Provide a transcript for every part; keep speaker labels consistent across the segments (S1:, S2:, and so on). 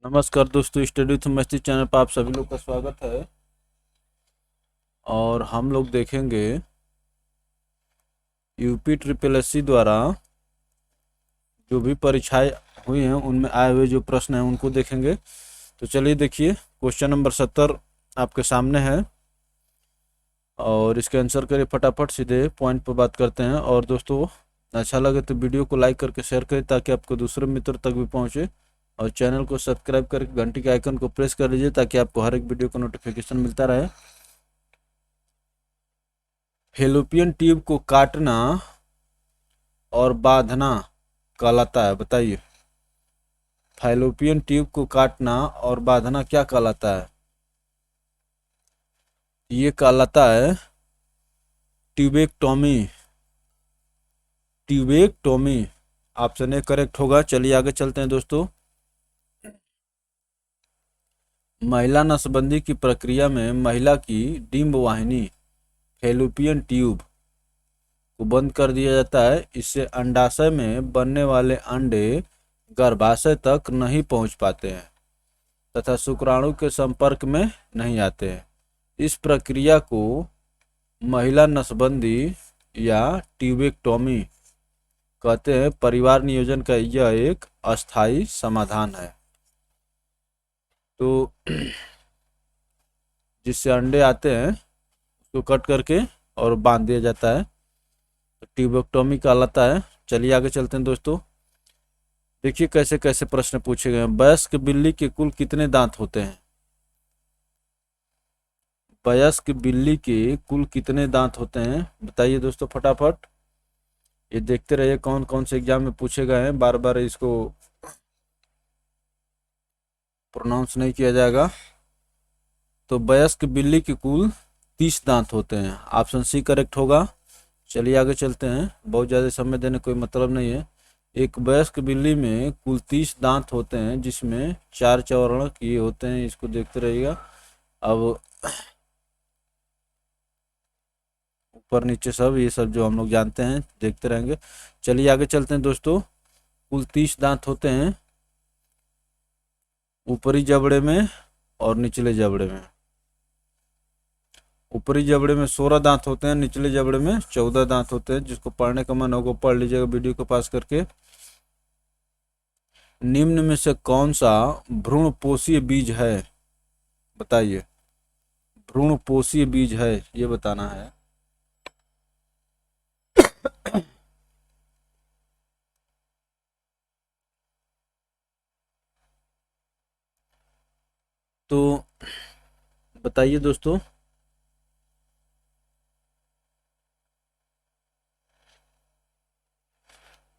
S1: नमस्कार दोस्तों, study with मस्ती चैनल पर आप सभी लोग का स्वागत है। और हम लोग देखेंगे यूपी ट्रिपल एससी द्वारा जो भी परीक्षाएं हुई हैं उनमें आए हुए जो प्रश्न हैं उनको देखेंगे। तो चलिए देखिए, क्वेश्चन नंबर 70 आपके सामने है और इसके आंसर करिए फटाफट, सीधे पॉइंट पर बात करते हैं। और दोस्तों, अच्छा लगे तो वीडियो को लाइक करके शेयर करें ताकि आपको दूसरे मित्र तक भी पहुंचे, और चैनल को सब्सक्राइब करके घंटी के आइकन को प्रेस कर लीजिए ताकि आपको हर एक वीडियो का नोटिफिकेशन मिलता रहे। फेलोपियन ट्यूब को काटना और बांधना कहलाता है, बताइए। फैलोपियन ट्यूब को काटना और बांधना क्या कहलाता है? ये कहलाता है tubectomy. Tubectomy option A correct होगा। चलिए आगे चलते हैं दोस्तों। महिला नसबंदी की प्रक्रिया में महिला की डिंब वाहिनी फैलोपियन ट्यूब को बंद कर दिया जाता है। इससे अंडाशय में बनने वाले अंडे गर्भाशय तक नहीं पहुंच पाते हैं तथा शुक्राणु के संपर्क में नहीं आते हैं। इस प्रक्रिया को महिला नसबंदी या ट्यूबेक्टोमी कहते हैं। परिवार नियोजन का यह एक अस्थायी समाधान है। तो जिससे अंडे आते हैं उसको कट करके और बांध दिया जाता है, तो ट्यूबेक्टोमी कहलाता है। चलिए आगे चलते हैं दोस्तों। देखिए कैसे कैसे प्रश्न पूछे गए हैं। वयस्क बिल्ली के कुल कितने दांत होते हैं? वयस्क बिल्ली के कुल कितने दांत होते हैं, बताइए दोस्तों फटाफट। ये देखते रहिए कौन कौन से एग्जाम में पूछे गए हैं, बार बार इसको प्रोनाउंस नहीं किया जाएगा। तो वयस्क बिल्ली के कुल 30 दांत होते हैं, ऑप्शन सी करेक्ट होगा। चलिए आगे चलते हैं, बहुत ज़्यादा समय देने कोई मतलब नहीं है। एक वयस्क बिल्ली में कुल 30 दांत होते हैं जिसमें 4 चौवर्ण किए होते हैं, इसको देखते रहिएगा। अब ऊपर नीचे सब ये सब जो हम लोग जानते हैं देखते रहेंगे। चलिए आगे चलते हैं दोस्तों। कुल 30 दांत होते हैं ऊपरी जबड़े में और निचले जबड़े में। ऊपरी जबड़े में 16 दांत होते हैं, निचले जबड़े में 14 दांत होते हैं। जिसको पढ़ने का मन होगा पढ़ लीजिएगा वीडियो को पास करके। निम्न में से कौन सा भ्रूणपोषीय बीज है, बताइए। भ्रूणपोषीय बीज है ये बताना है। तो बताइए दोस्तों।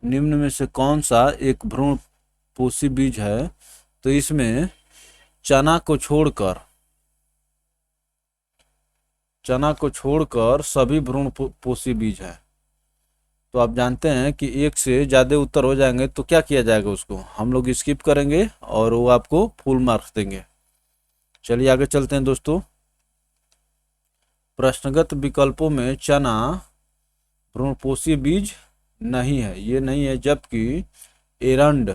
S1: निम्न में से कौन सा एक भ्रूणपोषी बीज है? तो इसमें चना को छोड़कर सभी भ्रूणपोषी बीज है। तो आप जानते हैं कि एक से ज़्यादा उत्तर हो जाएंगे तो क्या किया जाएगा, उसको हम लोग स्किप करेंगे और वो आपको फुल मार्क्स देंगे। चलिए आगे चलते हैं दोस्तों। प्रश्नगत विकल्पों में चना भ्रूणपोषी बीज नहीं है, ये नहीं है, जबकि एरंड,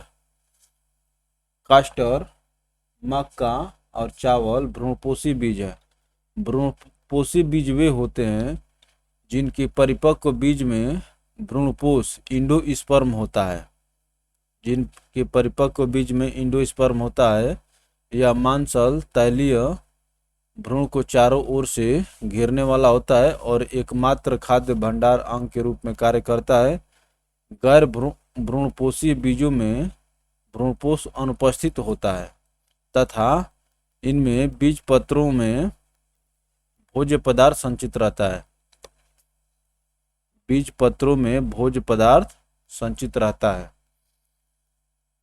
S1: कास्टर, मक्का और चावल भ्रूणपोषी बीज है। भ्रूणपोषी बीज वे होते हैं जिनके परिपक्व बीज में भ्रूणपोष इंडोस्पर्म होता है। जिनके परिपक्व बीज में इंडोस्पर्म होता है, यह मांसल तैलीय भ्रूण को चारों ओर से घेरने वाला होता है और एकमात्र खाद्य भंडार अंग के रूप में कार्य करता है। गैर भ्रूणपोषीय बीजों में भ्रूणपोष अनुपस्थित होता है तथा इनमें बीज पत्रों में भोज्य पदार्थ संचित रहता है। बीज पत्रों में भोज्य पदार्थ संचित रहता है।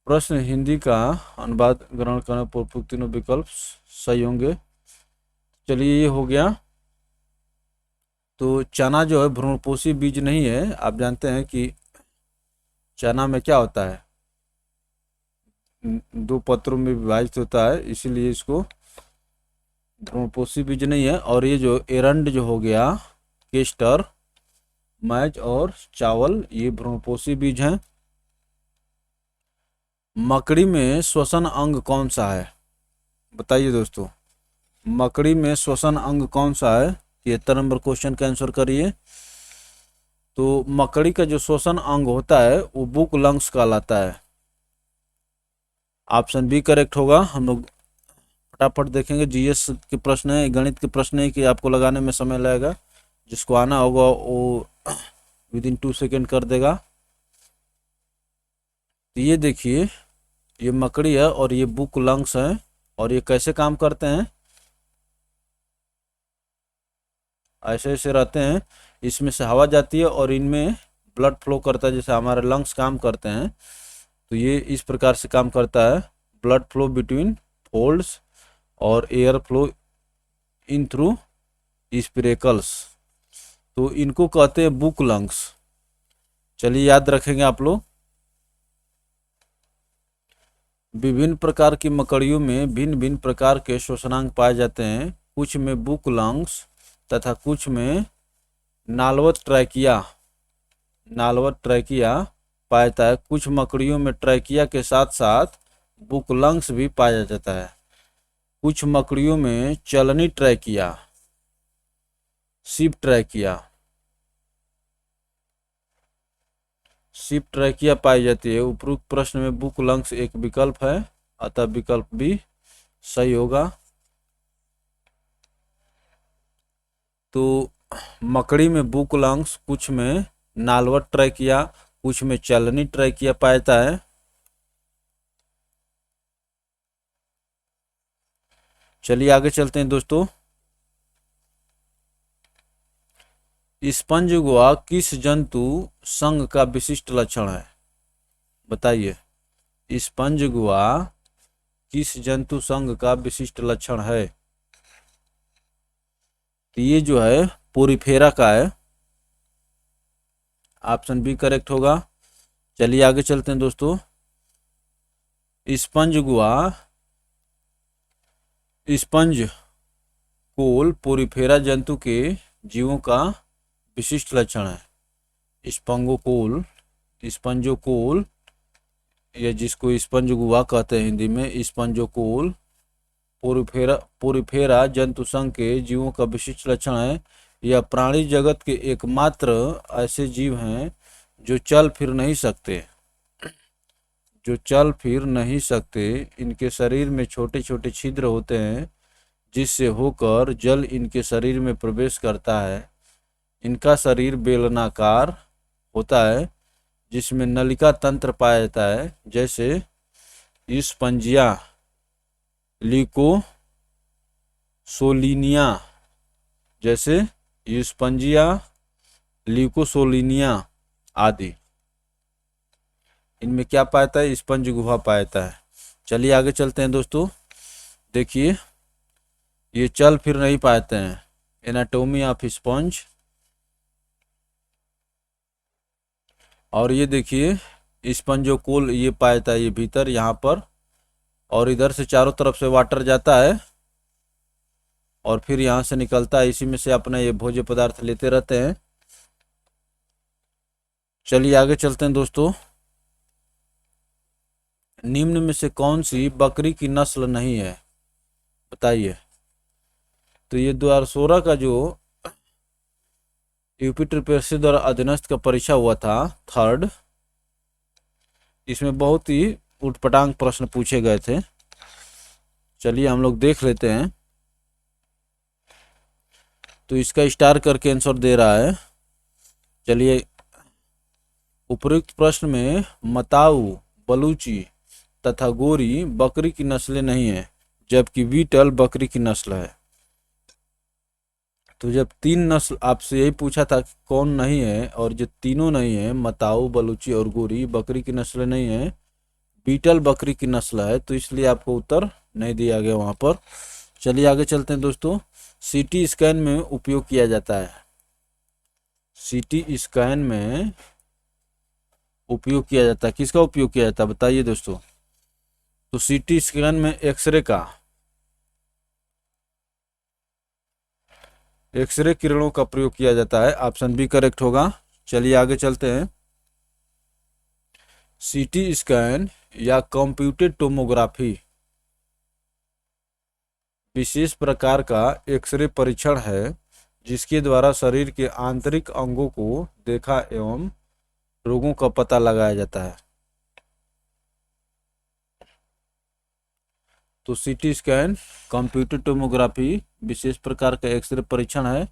S1: प्रश्न हिंदी का अनुवाद ग्रहण करने पर तीनों विकल्प सही होंगे। चलिए ये हो गया। तो चना जो है भ्रूणपोषी बीज नहीं है। आप जानते हैं कि चना में क्या होता है, 2 पत्रों में विभाजित होता है, इसीलिए इसको भ्रूणपोषी बीज नहीं है। और ये जो एरंड जो हो गया, केस्टर, मैज और चावल, ये भ्रूणपोषी बीज हैं। मकड़ी में श्वसन अंग कौन सा है? बताइए दोस्तों, मकड़ी में श्वसन अंग कौन सा है? 73 नंबर क्वेश्चन का आंसर करिए। तो मकड़ी का जो श्वसन अंग होता है वो बुक लंग्स कहलाता है। ऑप्शन बी करेक्ट होगा। हम लोग फटाफट देखेंगे, जीएस के प्रश्न है, गणित के प्रश्न है कि आपको लगाने में समय लगेगा। जिसको आना होगा वो विदिन 2 सेकेंड कर देगा। तो ये देखिए, ये मकड़ी है और ये बुक लंग्स है। और ये कैसे काम करते हैं? ऐसे ऐसे रहते हैं, इसमें से हवा जाती है और इनमें ब्लड फ्लो करता है, जैसे हमारे लंग्स काम करते हैं। तो ये इस प्रकार से काम करता है, ब्लड फ्लो बिटवीन फोल्ड्स और एयर फ्लो इन थ्रू स्पिरेकल्स। तो इनको कहते हैं बुक लंग्स। चलिए याद रखेंगे आप लोग। विभिन्न प्रकार की मकड़ियों में भिन्न भिन्न प्रकार के श्वसनांग पाए जाते हैं। कुछ में बुक लंग्स तथा कुछ में नालवत ट्रैकिया पाया जाता है। कुछ मकड़ियों में ट्रैकिया के साथ साथ बुक लंग्स भी पाया जाता है। कुछ मकड़ियों में चलनी ट्रैकिया, शिप ट्रैकिया पाई जाती है। उपरोक्त प्रश्न में बुक लंग्स एक विकल्प है, अतः विकल्प भी सही होगा। तो मकड़ी में बुक लंग्स, कुछ में नालवत ट्रैकिया, कुछ में चलनी ट्रैकिया पाया जाता है। चलिए आगे चलते हैं दोस्तों। स्पंज गुहा किस जंतु संघ का विशिष्ट लक्षण है? बताइए, स्पंज गुहा किस जंतु संघ का विशिष्ट लक्षण है? तो ये जो है पोरीफेरा का है। ऑप्शन बी करेक्ट होगा। चलिए आगे चलते हैं दोस्तों। स्पंज गुहा स्पंज कोल पोरीफेरा जंतु के जीवों का विशिष्ट लक्षण है। स्पंजोकोल या जिसको स्पंज गुहा कहते हैं हिंदी में, स्पंजोकोल पोरीफेरा जंतु संघ के जीवों का विशिष्ट लक्षण है। यह प्राणी जगत के एकमात्र ऐसे जीव हैं जो चल फिर नहीं सकते। इनके शरीर में छोटे छोटे छिद्र होते हैं जिससे होकर जल इनके शरीर में प्रवेश करता है। इनका शरीर बेलनाकार होता है जिसमें नलिका तंत्र पाया जाता है, जैसे स्पंजिया, ल्यूकोसोलिनिया आदि। इनमें क्या पाता है? स्पंज गुहा पाता है। चलिए आगे चलते हैं दोस्तों। देखिए, ये चल फिर नहीं पाते हैं। Anatomy of sponge. और ये देखिए, स्पंजोकोल ये पाता है, ये भीतर यहाँ पर, और इधर से चारों तरफ से वाटर जाता है और फिर यहाँ से निकलता है। इसी में से अपना ये भोज्य पदार्थ लेते रहते हैं। चलिए आगे चलते हैं दोस्तों। निम्न में से कौन सी बकरी की नस्ल नहीं है? बताइए। तो ये 2016 का जो यूपी ट्रिपल द्वारा अधीनस्थ का परीक्षा हुआ था, थर्ड, इसमें बहुत ही उटपटांग प्रश्न पूछे गए थे। चलिए हम लोग देख लेते हैं। तो इसका स्टार करके आंसर दे रहा है। चलिए, उपरोक्त प्रश्न में मताऊ, बलूची तथा गोरी बकरी की नस्लें नहीं है, जबकि बीटल बकरी की नस्ल है। तो जब 3 नस्ल आपसे यही पूछा था कि कौन नहीं है, और जो तीनों नहीं है, मताऊ, बलूची और गोरी बकरी की नस्ल नहीं है, बीटल बकरी की नस्ल है, तो इसलिए आपको उत्तर नहीं दिया गया वहां पर। चलिए आगे चलते हैं दोस्तों। सीटी स्कैन में उपयोग किया जाता है। सीटी स्कैन में उपयोग किया जाता है, किसका उपयोग किया जाता है? बताइए दोस्तों। तो सीटी स्कैन में एक्सरे किरणों का प्रयोग किया जाता है। ऑप्शन बी करेक्ट होगा। चलिए आगे चलते हैं। सीटी स्कैन या कंप्यूटेड टोमोग्राफी विशेष प्रकार का एक्सरे परीक्षण है जिसके द्वारा शरीर के आंतरिक अंगों को देखा एवं रोगों का पता लगाया जाता है। तो सीटी स्कैन, कंप्यूटर टोमोग्राफी विशेष प्रकार का एक्सरे परीक्षण है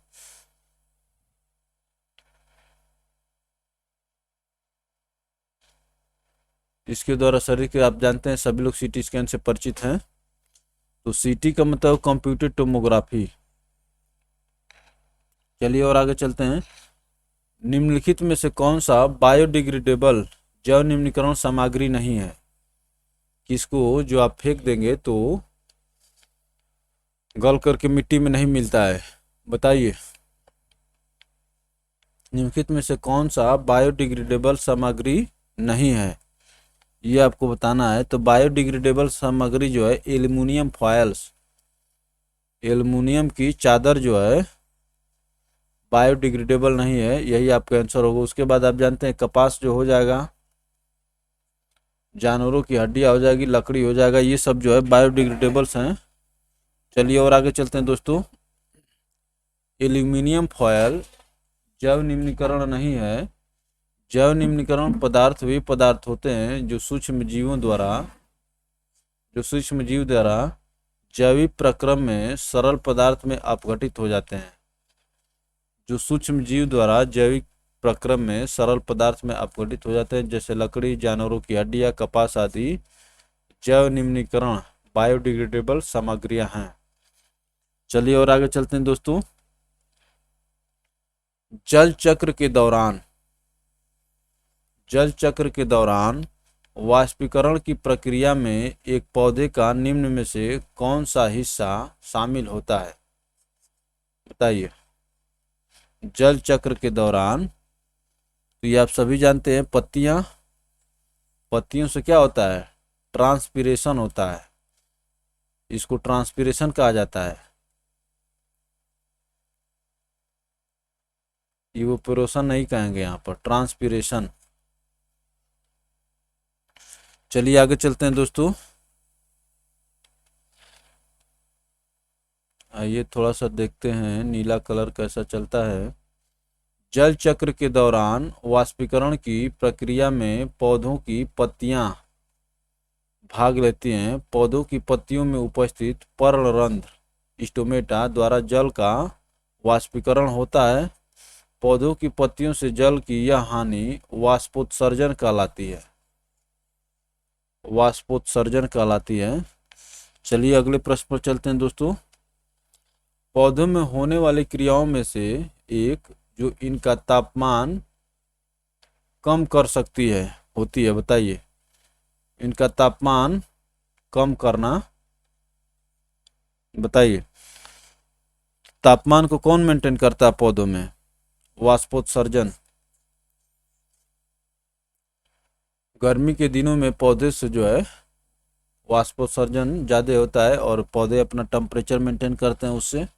S1: इसके द्वारा शरीर के, आप जानते हैं सभी लोग सीटी स्कैन से परिचित हैं। तो सीटी का मतलब कंप्यूटर टोमोग्राफी। चलिए और आगे चलते हैं। निम्नलिखित में से कौन सा बायोडिग्रेडेबल जैव निम्नीकरण सामग्री नहीं है? किसको जो आप फेंक देंगे तो गल करके मिट्टी में नहीं मिलता है, बताइए। निम्नलिखित में से कौन सा बायोडिग्रेडेबल सामग्री नहीं है, ये आपको बताना है। तो बायोडिग्रेडेबल सामग्री जो है एल्युमिनियम फॉयल्स, एल्युमिनियम की चादर जो है बायोडिग्रेडेबल नहीं है, यही आपका आंसर होगा। उसके बाद आप जानते हैं कपास जो हो जाएगा, जानवरों की हड्डियाँ हो जाएगी, लकड़ी हो जाएगा, ये सब जो है बायोडिग्रेडेबल्स हैं। चलिए और आगे चलते हैं दोस्तों। एल्यूमिनियम फॉयल जैव निम्नीकरण नहीं है। जैव निम्नीकरण पदार्थ वे पदार्थ होते हैं जो सूक्ष्म जीव द्वारा जैविक प्रक्रम में सरल पदार्थ में अपघटित हो जाते हैं। जो सूक्ष्म जीव द्वारा जैविक प्रक्रम में सरल पदार्थ में अपघटित हो जाते हैं, जैसे लकड़ी, जानवरों की हड्डियाँ, कपास आदि जैव निम्नीकरण बायोडिग्रेडेबल सामग्रियां हैं। चलिए और आगे चलते हैं दोस्तों। जल चक्र के दौरान वाष्पीकरण की प्रक्रिया में एक पौधे का निम्न में से कौन सा हिस्सा शामिल होता है, बताइए। जल चक्र के दौरान, तो ये आप सभी जानते हैं, पत्तियों से क्या होता है, ट्रांसपीरेशन होता है। इसको ट्रांसपीरेशन कहा जाता है, इवोपोरेशन नहीं कहेंगे यहाँ पर, ट्रांसपीरेशन। चलिए आगे चलते हैं दोस्तों। आइए थोड़ा सा देखते हैं नीला कलर कैसा चलता है। जल चक्र के दौरान वाष्पीकरण की प्रक्रिया में पौधों की पत्तियां भाग लेती हैं। पौधों की पत्तियों में उपस्थित पर्णरंध्र स्टोमेटा द्वारा जल का वाष्पीकरण होता है। पौधों की पत्तियों से जल की यह हानि वाष्पोत्सर्जन कहलाती है। चलिए अगले प्रश्न पर चलते हैं दोस्तों। पौधों में होने वाली क्रियाओं में से एक जो इनका तापमान कम कर सकती है होती है, बताइए। इनका तापमान कम करना, बताइए। तापमान को कौन मेंटेन करता है पौधों में? वाष्पोत्सर्जन। गर्मी के दिनों में पौधे से जो है वाष्पोत्सर्जन ज़्यादा होता है और पौधे अपना टेम्परेचर मेंटेन करते हैं उससे।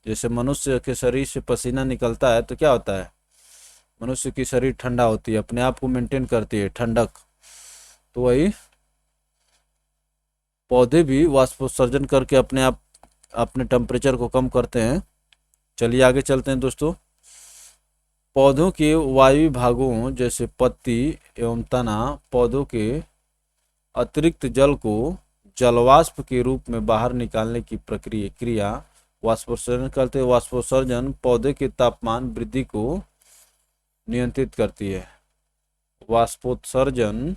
S1: जैसे मनुष्य के शरीर से पसीना निकलता है तो क्या होता है, मनुष्य की शरीर ठंडा होती है, अपने आप को मेंटेन करती है ठंडक। तो वही पौधे भी वाष्पोत्सर्जन करके अपने टेम्परेचर को कम करते हैं। चलिए आगे चलते हैं दोस्तों। पौधों के वायवीय भागों जैसे पत्ती एवं तना पौधों के अतिरिक्त जल को जलवाष्प के रूप में बाहर निकालने की क्रिया वाष्पोत्सर्जन करते हैं। वाष्पोत्सर्जन पौधे के तापमान वृद्धि को नियंत्रित करती है। वाष्पोत्सर्जन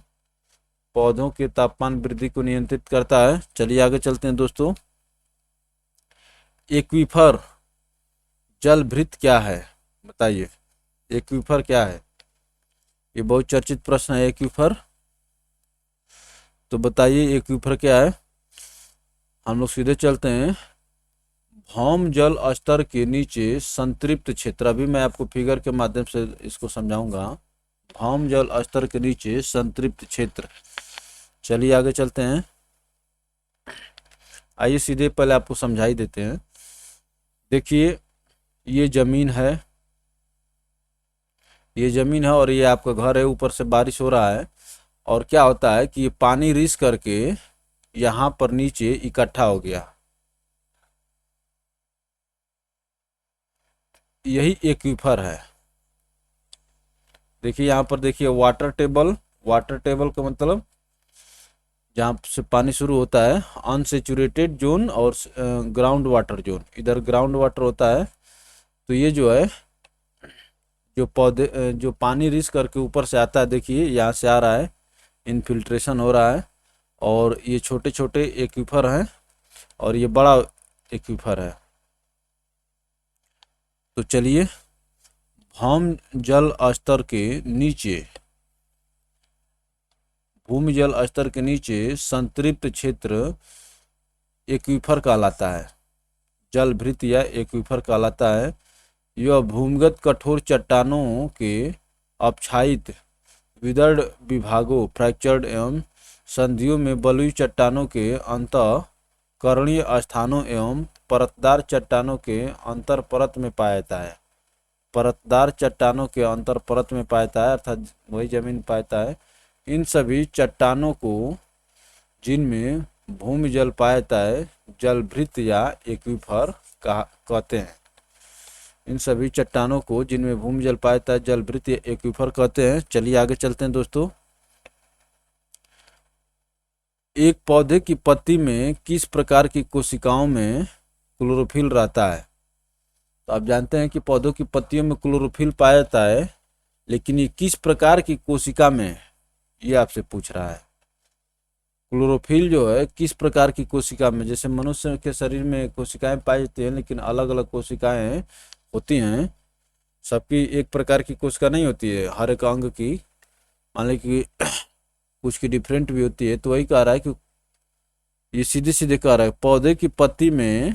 S1: पौधों के तापमान वृद्धि को नियंत्रित करता है। चलिए आगे चलते हैं दोस्तों। एक्वीफर जलभृत क्या है, बताइए। एक्वीफर क्या है? ये बहुत चर्चित प्रश्न है, एक्वीफर। तो बताइए एक्वीफर क्या है। हम लोग सीधे चलते हैं। भौम जल स्तर के नीचे संतृप्त क्षेत्र, अभी मैं आपको फिगर के माध्यम से इसको समझाऊंगा। भौम जल स्तर के नीचे संतृप्त क्षेत्र। चलिए आगे चलते हैं। आइए सीधे पहले आपको समझा ही देते हैं। देखिए ये जमीन है, और ये आपका घर है, ऊपर से बारिश हो रहा है और क्या होता है कि ये पानी रिस करके यहाँ पर नीचे इकट्ठा हो गया। यही एक्वीफर है। देखिए यहाँ पर देखिए वाटर टेबल, वाटर टेबल का मतलब जहाँ से पानी शुरू होता है अनसेचुरेटेड जोन और ग्राउंड वाटर जोन, इधर ग्राउंड वाटर होता है। तो ये जो है जो पौधे जो पानी रिस करके ऊपर से आता है, देखिए यहाँ से आ रहा है, इनफिल्ट्रेशन हो रहा है, और ये छोटे छोटे एक्वीफर हैं और ये बड़ा एक्वीफर है। तो चलिए, भौम जल स्तर के नीचे, भूमि जल स्तर के नीचे संतृप्त क्षेत्र एक्वीफर कहलाता है, जल भृत या एक्वीफर कहलाता है। यह भूमिगत कठोर चट्टानों के अपक्षायित विदर्ड विभागों, फ्रैक्चर्ड एवं संधियों में बलुई चट्टानों के अंतः करणीय स्थानों एवं परतदार चट्टानों के अंतर परत में पाया जाता है। परतदार चट्टानों के अंतर परत में पाया जाता है, अर्थात वही जमीन पाता है। इन सभी चट्टानों को जिनमें भूमि जल पाया जाता है जलभृत या एक्वीफर कहते हैं। इन सभी चट्टानों को जिनमें भूमि जल पाया जाता है जलभृत या एक्वीफर कहते हैं। चलिए आगे चलते हैं दोस्तों। एक पौधे की पत्ती में किस प्रकार की कोशिकाओं में क्लोरोफिल रहता है? तो आप जानते हैं कि पौधों की पत्तियों में क्लोरोफिल पाया जाता है, लेकिन ये किस प्रकार की कोशिका में, ये आपसे पूछ रहा है। क्लोरोफिल जो है किस प्रकार की कोशिका में, जैसे मनुष्य के शरीर में कोशिकाएं पाई जाती हैं, लेकिन अलग अलग कोशिकाएं होती हैं, सबकी एक प्रकार की कोशिका नहीं होती है हर एक अंग की, मान लीजिए कि कुछ की डिफरेंट भी होती है। तो वही कह रहा है कि ये सीधे सीधे कह रहा है पौधे की पत्ती में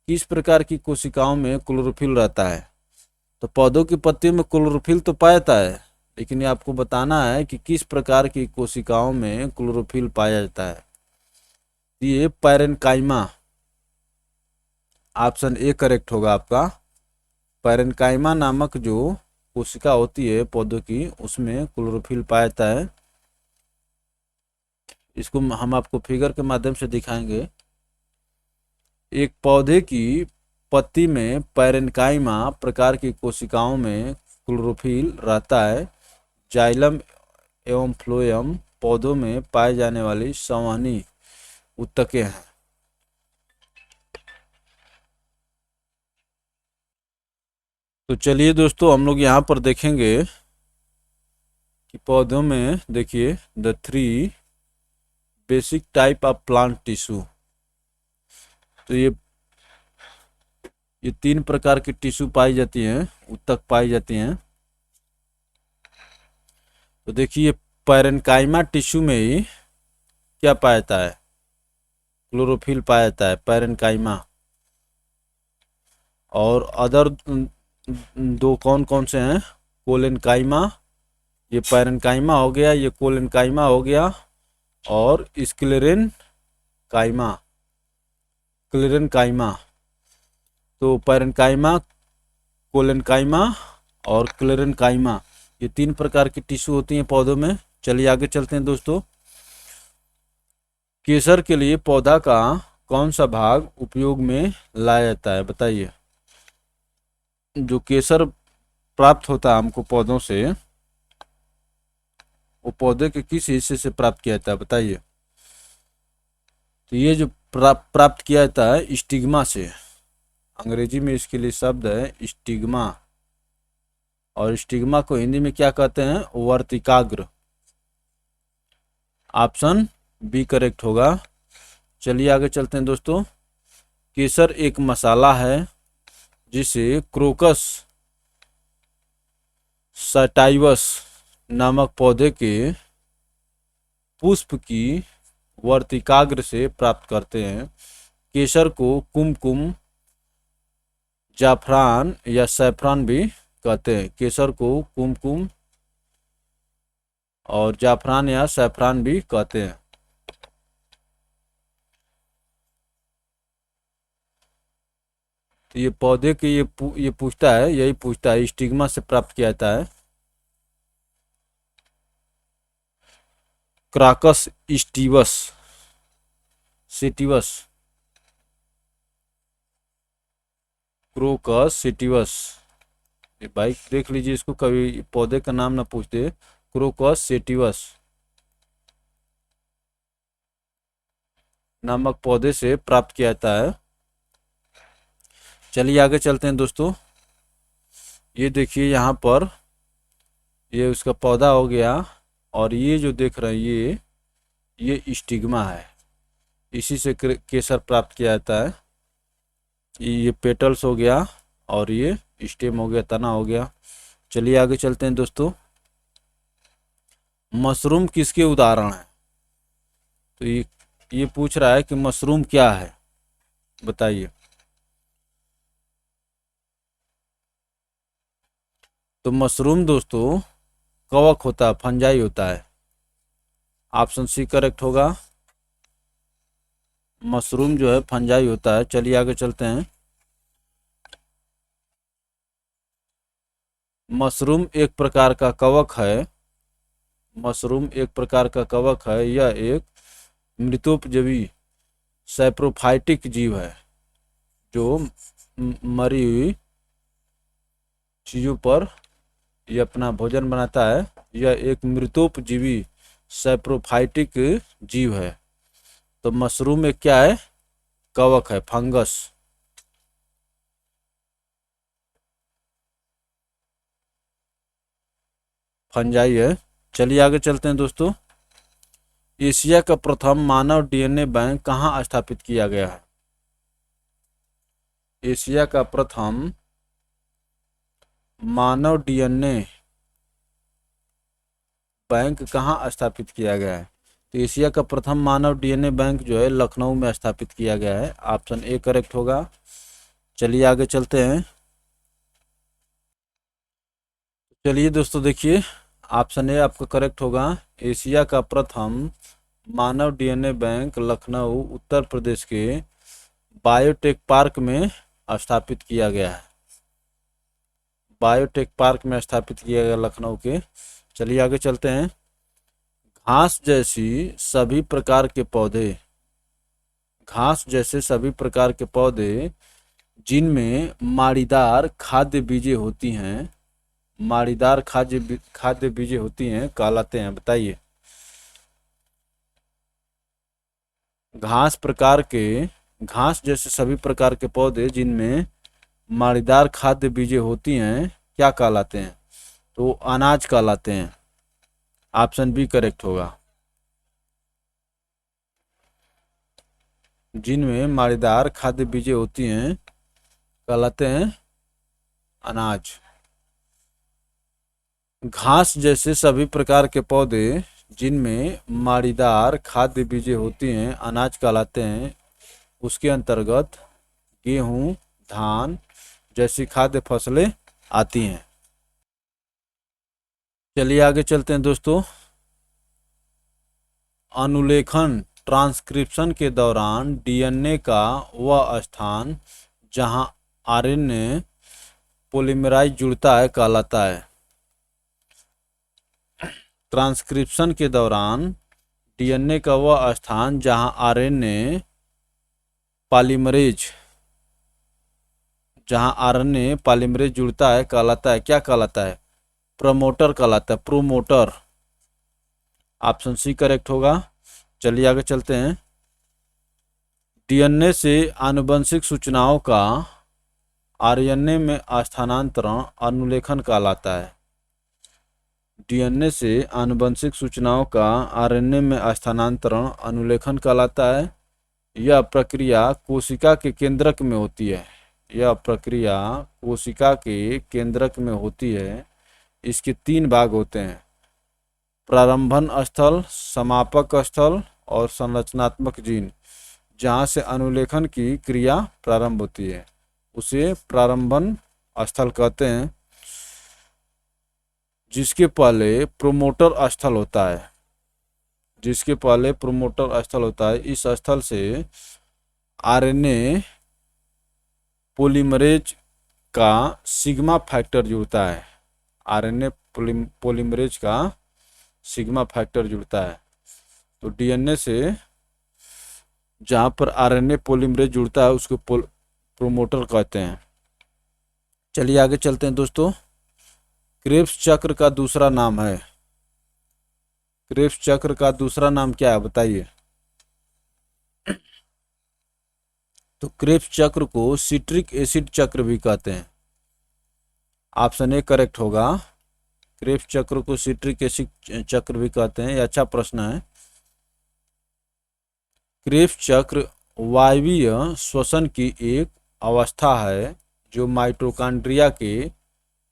S1: किस प्रकार की कोशिकाओं में क्लोरोफिल रहता है। तो पौधों की पत्ती में क्लोरोफिल तो पाया जाता है, लेकिन ये आपको बताना है कि किस प्रकार की कोशिकाओं में क्लोरोफिल पाया जाता है। ये पैरेन्काइमा, ऑप्शन ए करेक्ट होगा आपका। पैरेन्काइमा नामक जो कोशिका होती है पौधों की, उसमें क्लोरोफिल पाया जाता है। इसको हम आपको फिगर के माध्यम से दिखाएंगे। एक पौधे की पत्ती में पैरेन्काइमा प्रकार की कोशिकाओं में क्लोरोफिल रहता है। जाइलम एवं फ्लोएम पौधों में पाए जाने वाली संवहनी उत्तकें हैं। तो चलिए दोस्तों, हम लोग यहाँ पर देखेंगे कि पौधों में देखिए the 3 basic type of plant tissue. तो ये 3 प्रकार की टिश्यू पाई जाती हैं, उत्तक पाई जाती हैं। तो देखिए पैरेन्काइमा टिश्यू में ही क्या पाया जाता है, क्लोरोफिल पाया जाता है पैरेन्काइमा। और अदर दो कौन कौन से हैं, कोलेनकाइमा, ये पैरेन्काइमा हो गया, ये कोलेनकाइमा हो गया, और स्क्लेरेन काइमा, क्लेरेनकाइमा। तो पैरेन्काइमा, कोलेनकाइमा और क्लेरेनकाइमा, ये 3 प्रकार की टिश्यू होती हैं पौधों में। चलिए आगे चलते हैं दोस्तों। केसर के लिए पौधा का कौन सा भाग उपयोग में लाया जाता है, बताइए। जो केसर प्राप्त होता है हमको पौधों से, वो पौधे के किस हिस्से से प्राप्त किया जाता है, बताइए। तो ये जो प्राप्त किया जाता है स्टिग्मा से, अंग्रेजी में इसके लिए शब्द है स्टिग्मा, और स्टिग्मा को हिंदी में क्या कहते हैं, वर्तिकाग्र। ऑप्शन बी करेक्ट होगा। चलिए आगे चलते हैं दोस्तों। केसर एक मसाला है जिसे क्रोकस सटाइवस नामक पौधे के पुष्प की वर्तिकाग्र से प्राप्त करते हैं। केसर को कुमकुम, जाफरान या सैफरान भी कहते हैं। केसर को कुमकुम और जाफरान या सैफरान भी कहते हैं। तो ये पौधे के ये पूछता है, यही पूछता है, स्टिग्मा से प्राप्त किया जाता है। क्राकस स्टीवस सिटिवस, क्रोकस सिटिवस। ये भाई देख लीजिए इसको, कभी पौधे का नाम ना पूछते, क्रोकस सेटिवस नामक पौधे से प्राप्त किया जाता है। चलिए आगे चलते हैं दोस्तों। ये देखिए यहाँ पर, ये उसका पौधा हो गया, और ये जो देख रहे हैं ये स्टिग्मा है, इसी से केसर प्राप्त किया जाता है। ये पेटल्स हो गया, और ये स्टेम हो गया, तना हो गया। चलिए आगे चलते हैं दोस्तों। मशरूम किसके उदाहरण हैं? तो ये पूछ रहा है कि मशरूम क्या है, बताइए। तो मशरूम दोस्तों कवक होता है, फंजाई होता है। ऑप्शन सी करेक्ट होगा। मशरूम जो है फंजाई होता है। चलिए आगे चलते हैं। मशरूम एक प्रकार का कवक है। मशरूम एक प्रकार का कवक है। यह एक मृतोपजीवी सैप्रोफाइटिक जीव है जो मरी हुई चीज़ों पर ये अपना भोजन बनाता है। यह एक मृतोपजीवी सैप्रोफाइटिक जीव है। तो मशरूम एक क्या है? कवक है, फंगस। फंजाई है। चलिए आगे चलते हैं दोस्तों। एशिया का प्रथम मानव डीएनए बैंक कहाँ स्थापित किया गया है? एशिया का प्रथम मानव डीएनए बैंक कहाँ स्थापित किया गया है? तो एशिया का प्रथम मानव डीएनए बैंक जो है लखनऊ में स्थापित किया गया है। ऑप्शन ए करेक्ट होगा। चलिए आगे चलते हैं। चलिए दोस्तों देखिए, ऑप्शन ए आपका करेक्ट होगा। एशिया का प्रथम मानव डीएनए बैंक लखनऊ उत्तर प्रदेश के बायोटेक पार्क में स्थापित किया गया है। बायोटेक पार्क में स्थापित किया गया लखनऊ के। चलिए आगे चलते हैं। घास जैसी सभी प्रकार के पौधे, घास जैसे सभी प्रकार के पौधे जिनमें माड़ीदार खाद्य बीजें होती हैं, माड़ीदार खाद्य बीजें होती हैं, कहलाते हैं, बताइए। घास जैसे सभी प्रकार के पौधे जिनमें माड़ीदार खाद्य बीजें होती हैं क्या कहलाते हैं? तो अनाज कहलाते हैं। ऑप्शन बी करेक्ट होगा। जिनमें माड़ीदार खाद्य बीजें होती हैं कहलाते हैं अनाज। घास जैसे सभी प्रकार के पौधे जिनमें माड़ीदार खाद्य बीजें होती हैं अनाज कहलाते हैं। उसके अंतर्गत गेहूं, धान जैसी खाद्य फसलें आती हैं। चलिए आगे चलते हैं दोस्तों। अनुलेखन ट्रांसक्रिप्शन के दौरान डीएनए का वह स्थान जहां आरएनए पॉलीमराइज जुड़ता है कहलाता है। ट्रांसक्रिप्शन के दौरान डीएनए का वह स्थान जहां आरएनए पॉलीमरेज जुड़ता है कहलाता है, क्या कहलाता है? प्रमोटर कहलाता है, प्रोमोटर। ऑप्शन सी करेक्ट होगा। चलिए आगे चलते हैं। डीएनए से आनुवंशिक सूचनाओं का आरएनए में स्थानांतरण अनुलेखन कहलाता है। डीएनए से आनुवंशिक सूचनाओं का आरएनए में स्थानांतरण अनुलेखन कहलाता है। यह प्रक्रिया कोशिका के केंद्रक में होती है। यह प्रक्रिया कोशिका के केंद्रक में होती है। इसके 3 भाग होते हैं: प्रारंभन स्थल, समापक स्थल और संरचनात्मक जीन। जहाँ से अनुलेखन की क्रिया प्रारंभ होती है उसे प्रारंभन स्थल कहते हैं, जिसके पहले प्रोमोटर स्थल होता है। इस स्थल से आरएनए पॉलीमरेज का सिग्मा फैक्टर जुड़ता है। आरएनए पॉलीमरेज का सिग्मा फैक्टर जुड़ता है। तो डीएनए से जहाँ पर आरएनए पॉलीमरेज जुड़ता है उसको प्रोमोटर कहते हैं। चलिए आगे चलते हैं दोस्तों। क्रेब्स चक्र का दूसरा नाम है, क्रेब्स चक्र का दूसरा नाम क्या है बताइए। तो क्रेब्स चक्र को सिट्रिक एसिड चक्र भी कहते हैं। ऑप्शन ए करेक्ट होगा। क्रेब्स चक्र को सिट्रिक एसिड चक्र भी कहते हैं। ये अच्छा प्रश्न है। क्रेब्स चक्र वायवीय श्वसन की एक अवस्था है जो माइटोकॉन्ड्रिया के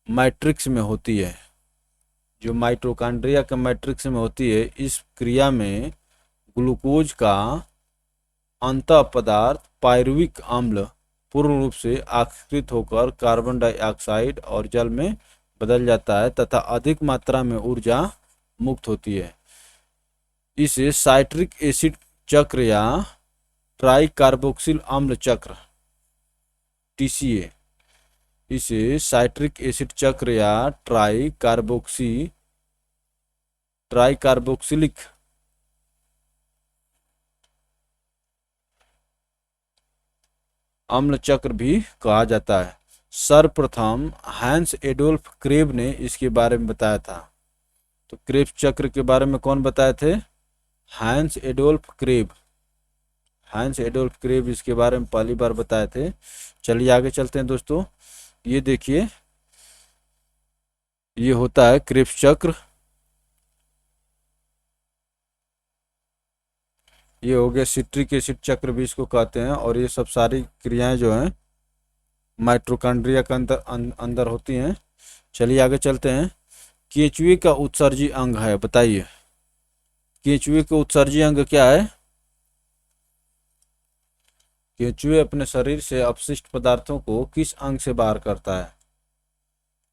S1: मैट्रिक्स में होती है। जो माइटोकॉन्ड्रिया के मैट्रिक्स में होती है, इस क्रिया में ग्लूकोज का अंतः पदार्थ पायरुविक अम्ल पूर्ण रूप से ऑक्सीकृत होकर कार्बन डाइऑक्साइड और जल में बदल जाता है तथा अधिक मात्रा में ऊर्जा मुक्त होती है। इसे साइट्रिक एसिड चक्र या ट्राई कार्बोक्सिल अम्ल चक्र TCA, इसे साइट्रिक एसिड चक्र या ट्राई कार्बोक्सिलिक अम्ल चक्र भी कहा जाता है। सर्वप्रथम हैंस एडोल्फ क्रेब ने इसके बारे में बताया था। तो क्रेब्स चक्र के बारे में कौन बताए थे? Hans Adolf Krebs. Hans Adolf Krebs इसके बारे में पहली बार बताए थे। चलिए आगे चलते हैं दोस्तों। ये देखिए, ये होता है क्रेब्स चक्र। ये हो गया सिट्रिक एसिड चक्र भी इसको कहते हैं। और ये सब सारी क्रियाएं जो हैं माइटोकॉन्ड्रिया के अंदर होती हैं। चलिए आगे चलते हैं। केंचुए का उत्सर्जी अंग है, बताइए केंचुए का उत्सर्जी अंग क्या है? केंचुए अपने शरीर से अपशिष्ट पदार्थों को किस अंग से बाहर करता है?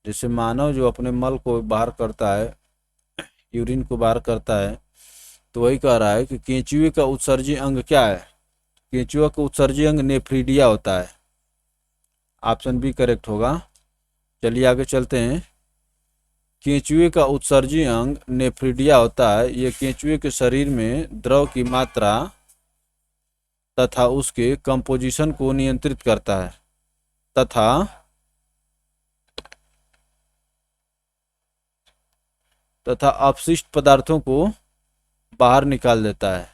S1: जैसे मानव जो अपने मल को बाहर करता है, यूरिन को बाहर करता है, तो वही कह रहा है कि केंचुए का उत्सर्जी अंग क्या है? केंचुआ का उत्सर्जी अंग नेफ्रीडिया होता है। ऑप्शन बी करेक्ट होगा। चलिए आगे चलते हैं। केंचुए का उत्सर्जी अंग नेफ्रीडिया होता है। यह केंचुए के शरीर में द्रव की मात्रा तथा उसके कंपोजिशन को नियंत्रित करता है तथा अपशिष्ट पदार्थों को बाहर निकाल देता है।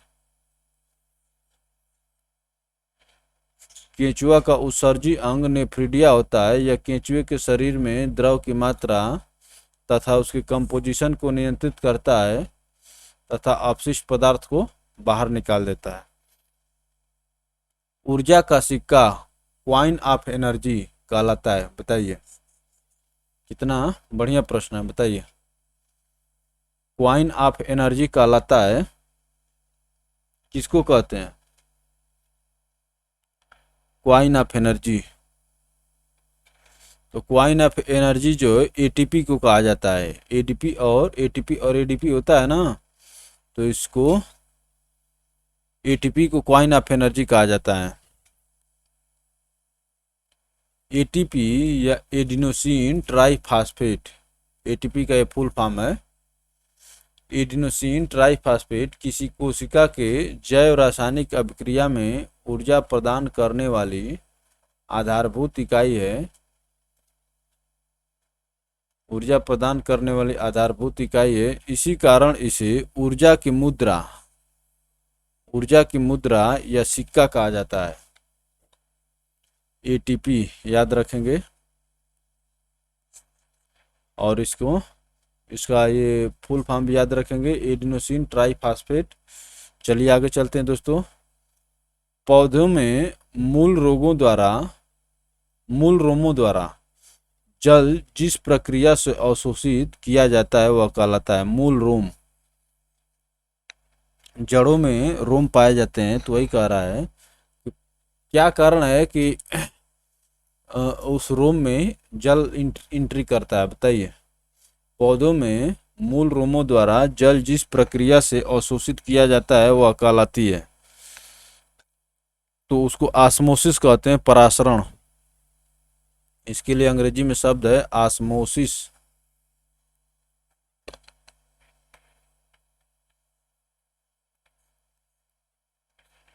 S1: केंचुआ का उत्सर्जी अंग नेफ्रीडिया होता है। यह केंचुए के शरीर में द्रव की मात्रा तथा उसके कंपोजिशन को नियंत्रित करता है तथा अपशिष्ट पदार्थ को बाहर निकाल देता है। ऊर्जा का सिक्का क्वाइन ऑफ एनर्जी कहलाता है, बताइए। कितना बढ़िया प्रश्न है, बताइए। क्वाइन ऑफ एनर्जी कहलाता है, किसको कहते हैं? Coin of energy. तो क्वाइन ऑफ एनर्जी जो है एटीपी को कहा जाता है। एटीपी और एडीपी होता है ना, तो इसको एटीपी को क्वाइन ऑफ एनर्जी कहा जाता है। एटीपी या एडिनोसिन ट्राईफॉस्फेट, एटीपी का ये फुल फॉर्म है। एडिनोसिन ट्राईफॉस्फेट किसी कोशिका के जैव रासायनिक अभिक्रिया में ऊर्जा प्रदान करने वाली आधारभूत इकाई है। ऊर्जा प्रदान करने वाली आधारभूत इकाई है। इसी कारण इसे ऊर्जा की मुद्रा या सिक्का कहा जाता है। एटीपी याद रखेंगे और इसका ये फुल फॉर्म भी याद रखेंगे, एडिनोसिन ट्राईफॉस्फेट। चलिए आगे चलते हैं दोस्तों। पौधों में मूल रोमों द्वारा जल जिस प्रक्रिया से अवशोषित किया जाता है वह कहलाता है मूल रोम। जड़ों में रोम पाए जाते हैं, तो वही कह रहा है कि क्या कारण है कि उस रोम में जल एंट्री करता है, बताइए। पौधों में मूल रोमों द्वारा जल जिस प्रक्रिया से अवशोषित किया जाता है वह कहलाती है, तो उसको ऑस्मोसिस कहते हैं, परासरण। इसके लिए अंग्रेजी में शब्द है ऑस्मोसिस।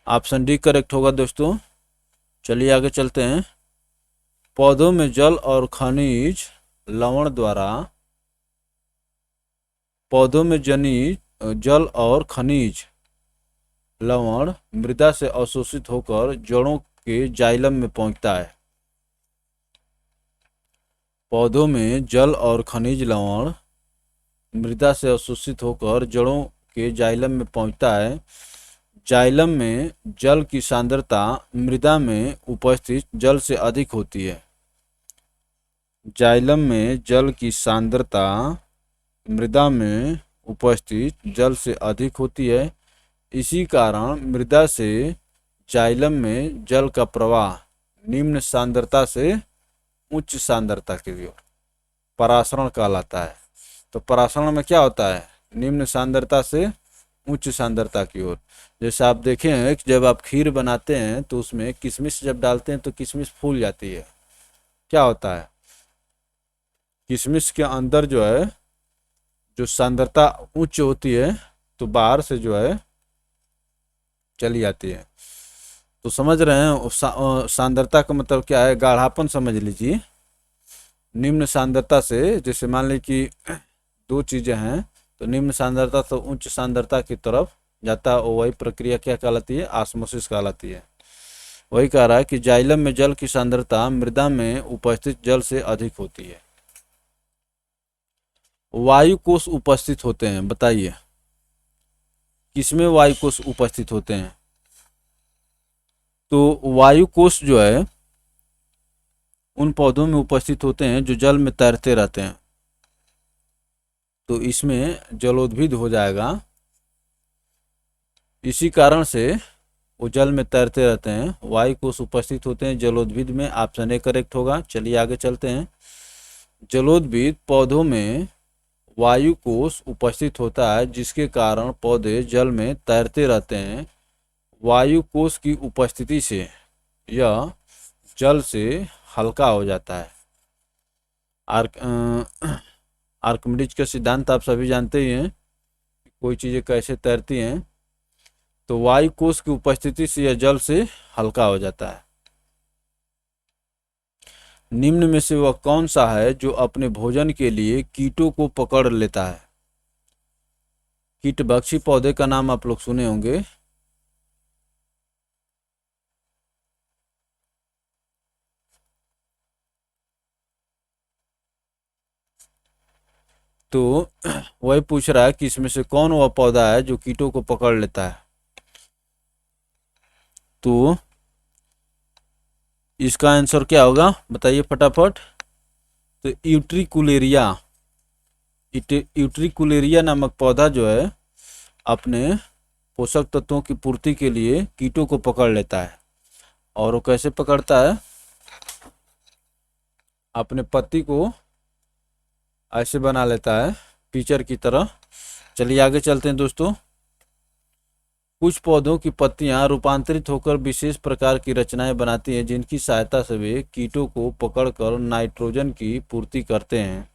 S1: ऑप्शन डी करेक्ट होगा दोस्तों। चलिए आगे चलते हैं। पौधों में जल और खनिज लवण द्वारा, पौधों में जल और खनिज लवण मृदा से अवशोषित होकर जड़ों के जाइलम में पहुंचता है। पौधों में जल और खनिज लवण मृदा से अवशोषित होकर जड़ों के जाइलम में पहुंचता है। जाइलम में जल की सांद्रता मृदा में उपस्थित जल से अधिक होती है। जाइलम में जल की सांद्रता मृदा में उपस्थित जल से अधिक होती है। इसी कारण मृदा से जाइलम में जल का प्रवाह निम्न सांद्रता से उच्च सांद्रता की ओर परासरण कहलाता है। तो परासरण में क्या होता है? निम्न सांद्रता से उच्च सांद्रता की ओर। जैसे आप देखें हैं कि जब आप खीर बनाते हैं तो उसमें किशमिश जब डालते हैं तो किशमिश फूल जाती है। क्या होता है? किशमिश के अंदर जो है जो सांद्रता उच्च होती है तो बाहर से जो है चली जाती है। तो समझ रहे हैं सांद्रता का मतलब क्या है? गाढ़ापन समझ लीजिए। निम्न सांद्रता से, जैसे मान ली कि दो चीजें हैं तो निम्न सांद्रता से उच्च सांद्रता की तरफ जाता है, वही प्रक्रिया क्या कहलाती है? ऑस्मोसिस कहलाती है। वही कह रहा है कि जाइलम में जल की सांद्रता मृदा में उपस्थित जल से अधिक होती है। वायु कोष उपस्थित होते हैं, बताइए किसमें वायु कोष उपस्थित होते हैं? तो वायु कोष जो है उन पौधों में उपस्थित होते हैं जो जल में तैरते रहते हैं। तो इसमें जलोद्भिद हो जाएगा। इसी कारण से वो जल में तैरते रहते हैं। वायु कोष उपस्थित होते हैं जलोद्भिद में। ऑप्शन ए करेक्ट होगा। चलिए आगे चलते हैं। जलोद्भिद पौधों में वायु कोष उपस्थित होता है जिसके कारण पौधे जल में तैरते रहते हैं। वायु कोष की उपस्थिति से यह जल से हल्का हो जाता है। आर्किमिडीज का सिद्धांत आप सभी जानते ही हैं, कोई चीज़ें कैसे तैरती हैं। तो वायु कोष की उपस्थिति से यह जल से हल्का हो जाता है। निम्न में से वह कौन सा है जो अपने भोजन के लिए कीटों को पकड़ लेता है? कीटभक्षी पौधे का नाम आप लोग सुने होंगे। तो वही पूछ रहा है कि इसमें से कौन वह पौधा है जो कीटों को पकड़ लेता है। तो इसका आंसर क्या होगा बताइए फटाफट। तो यूट्रिकुलेरिया नामक पौधा जो है अपने पोषक तत्वों की पूर्ति के लिए कीटों को पकड़ लेता है। और वो कैसे पकड़ता है? अपने पत्ती को ऐसे बना लेता है पिचर की तरह। चलिए आगे चलते हैं दोस्तों। कुछ पौधों की पत्तियां रूपांतरित होकर विशेष प्रकार की रचनाएं बनाती हैं जिनकी सहायता से वे कीटों को पकड़कर नाइट्रोजन की पूर्ति करते हैं।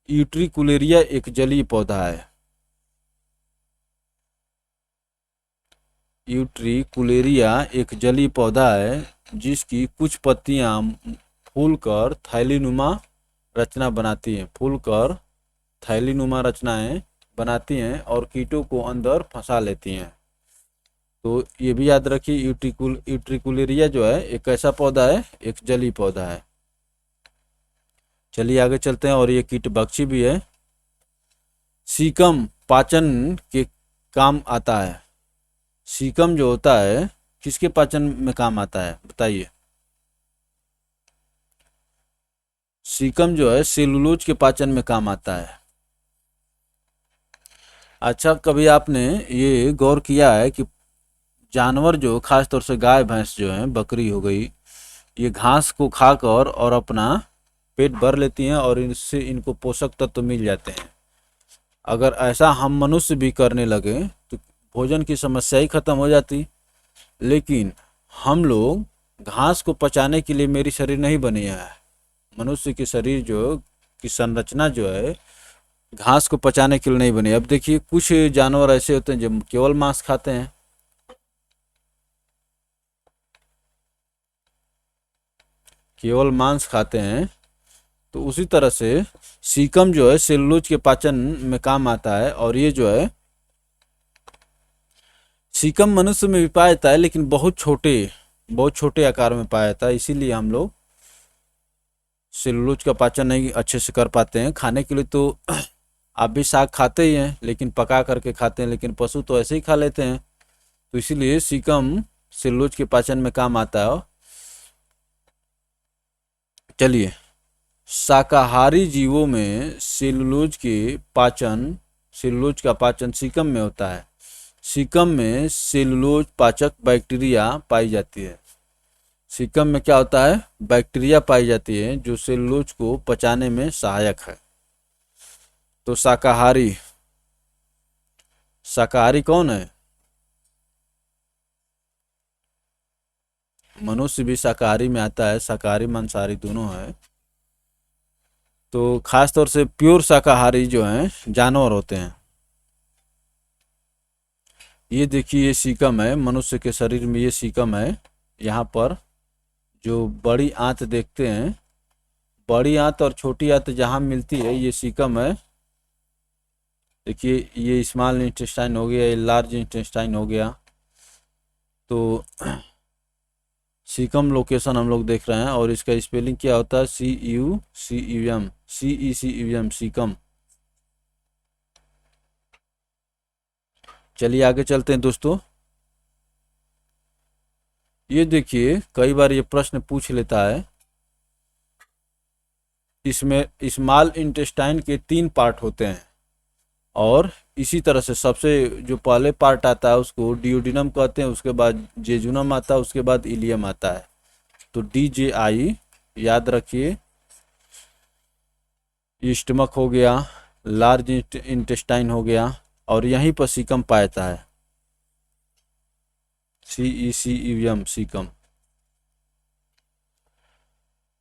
S1: यूट्रिकुलेरिया एक जलीय पौधा है। यूट्रिकुलेरिया एक जलीय पौधा है जिसकी कुछ पत्तियां फूलकर थैलीनुमा रचना बनाती हैं। फूलकर थैलीनुमा रचनाएं बनाती हैं और कीटों को अंदर फंसा लेती हैं। तो ये भी याद रखिए, यूट्रिकुलेरिया जो है एक ऐसा पौधा है, एक जलीय पौधा है। चलिए आगे चलते हैं। और ये कीटभक्षी भी है। सीकम पाचन के काम आता है। सीकम जो होता है किसके पाचन में काम आता है बताइए। सीकम जो है सेलुलोज के पाचन में काम आता है। अच्छा, कभी आपने ये गौर किया है कि जानवर जो खास तौर से गाय भैंस जो है, बकरी हो गई, ये घास को खाकर और अपना पेट भर लेती हैं और इनसे इनको पोषक तत्व मिल जाते हैं। अगर ऐसा हम मनुष्य भी करने लगे तो भोजन की समस्या ही खत्म हो जाती। लेकिन हम लोग घास को पचाने के लिए मेरी शरीर नहीं बनी है। मनुष्य की शरीर जो की संरचना जो है घास को पचाने के लिए नहीं बनी। अब देखिए कुछ जानवर ऐसे होते हैं जो केवल मांस खाते हैं। केवल मांस खाते हैं, तो उसी तरह से सीकम जो है सेलुलोज के पाचन में काम आता है। और ये जो है सीकम मनुष्य में भी पाया जाता है, लेकिन बहुत छोटे आकार में पाया जाता है, इसीलिए हम लोग सेलुलोज का पाचन नहीं अच्छे से कर पाते हैं। खाने के लिए तो आप भी साग खाते ही हैं, लेकिन पका करके खाते हैं, लेकिन पशु तो ऐसे ही खा लेते हैं। तो इसीलिए सीकम सेलुलोज के पाचन में काम आता है। चलिए, शाकाहारी जीवों में सेलुलोज का पाचन सीकम में होता है। सीकम में सेलुलोज पाचक बैक्टीरिया पाई जाती है। सीकम में क्या होता है? बैक्टीरिया पाई जाती है जो सेलुलोज को पचाने में सहायक है। तो शाकाहारी कौन है? मनुष्य भी शाकाहारी में आता है, शाकाहारी मांसाहारी दोनों है। तो खास तौर से प्योर शाकाहारी जो हैं जानवर होते हैं। ये देखिए, ये सीकम है, मनुष्य के शरीर में ये सीकम है। यहाँ पर जो बड़ी आंत देखते हैं, बड़ी आंत और छोटी आंत जहाँ मिलती है ये सीकम है। देखिए, ये स्मॉल इंटेस्टाइन हो गया, ये लार्ज इंटेस्टाइन हो गया। तो सीकम लोकेशन हम लोग देख रहे हैं, और इसका स्पेलिंग क्या होता है? CUCUM caecum. चलिए आगे चलते हैं दोस्तों। ये देखिए, कई बार ये प्रश्न पूछ लेता है। इसमें स्मॉल इंटेस्टाइन के 3 पार्ट होते हैं, और इसी तरह से सबसे जो पहले पार्ट आता है उसको डियोडिनम कहते हैं, उसके बाद जेजुनम आता है, उसके बाद इलियम आता है। तो DJI याद रखिए। स्टमक हो गया, लार्ज इंटेस्टाइन हो गया, और यहीं पर सीकम पाता है। CECUM caecum.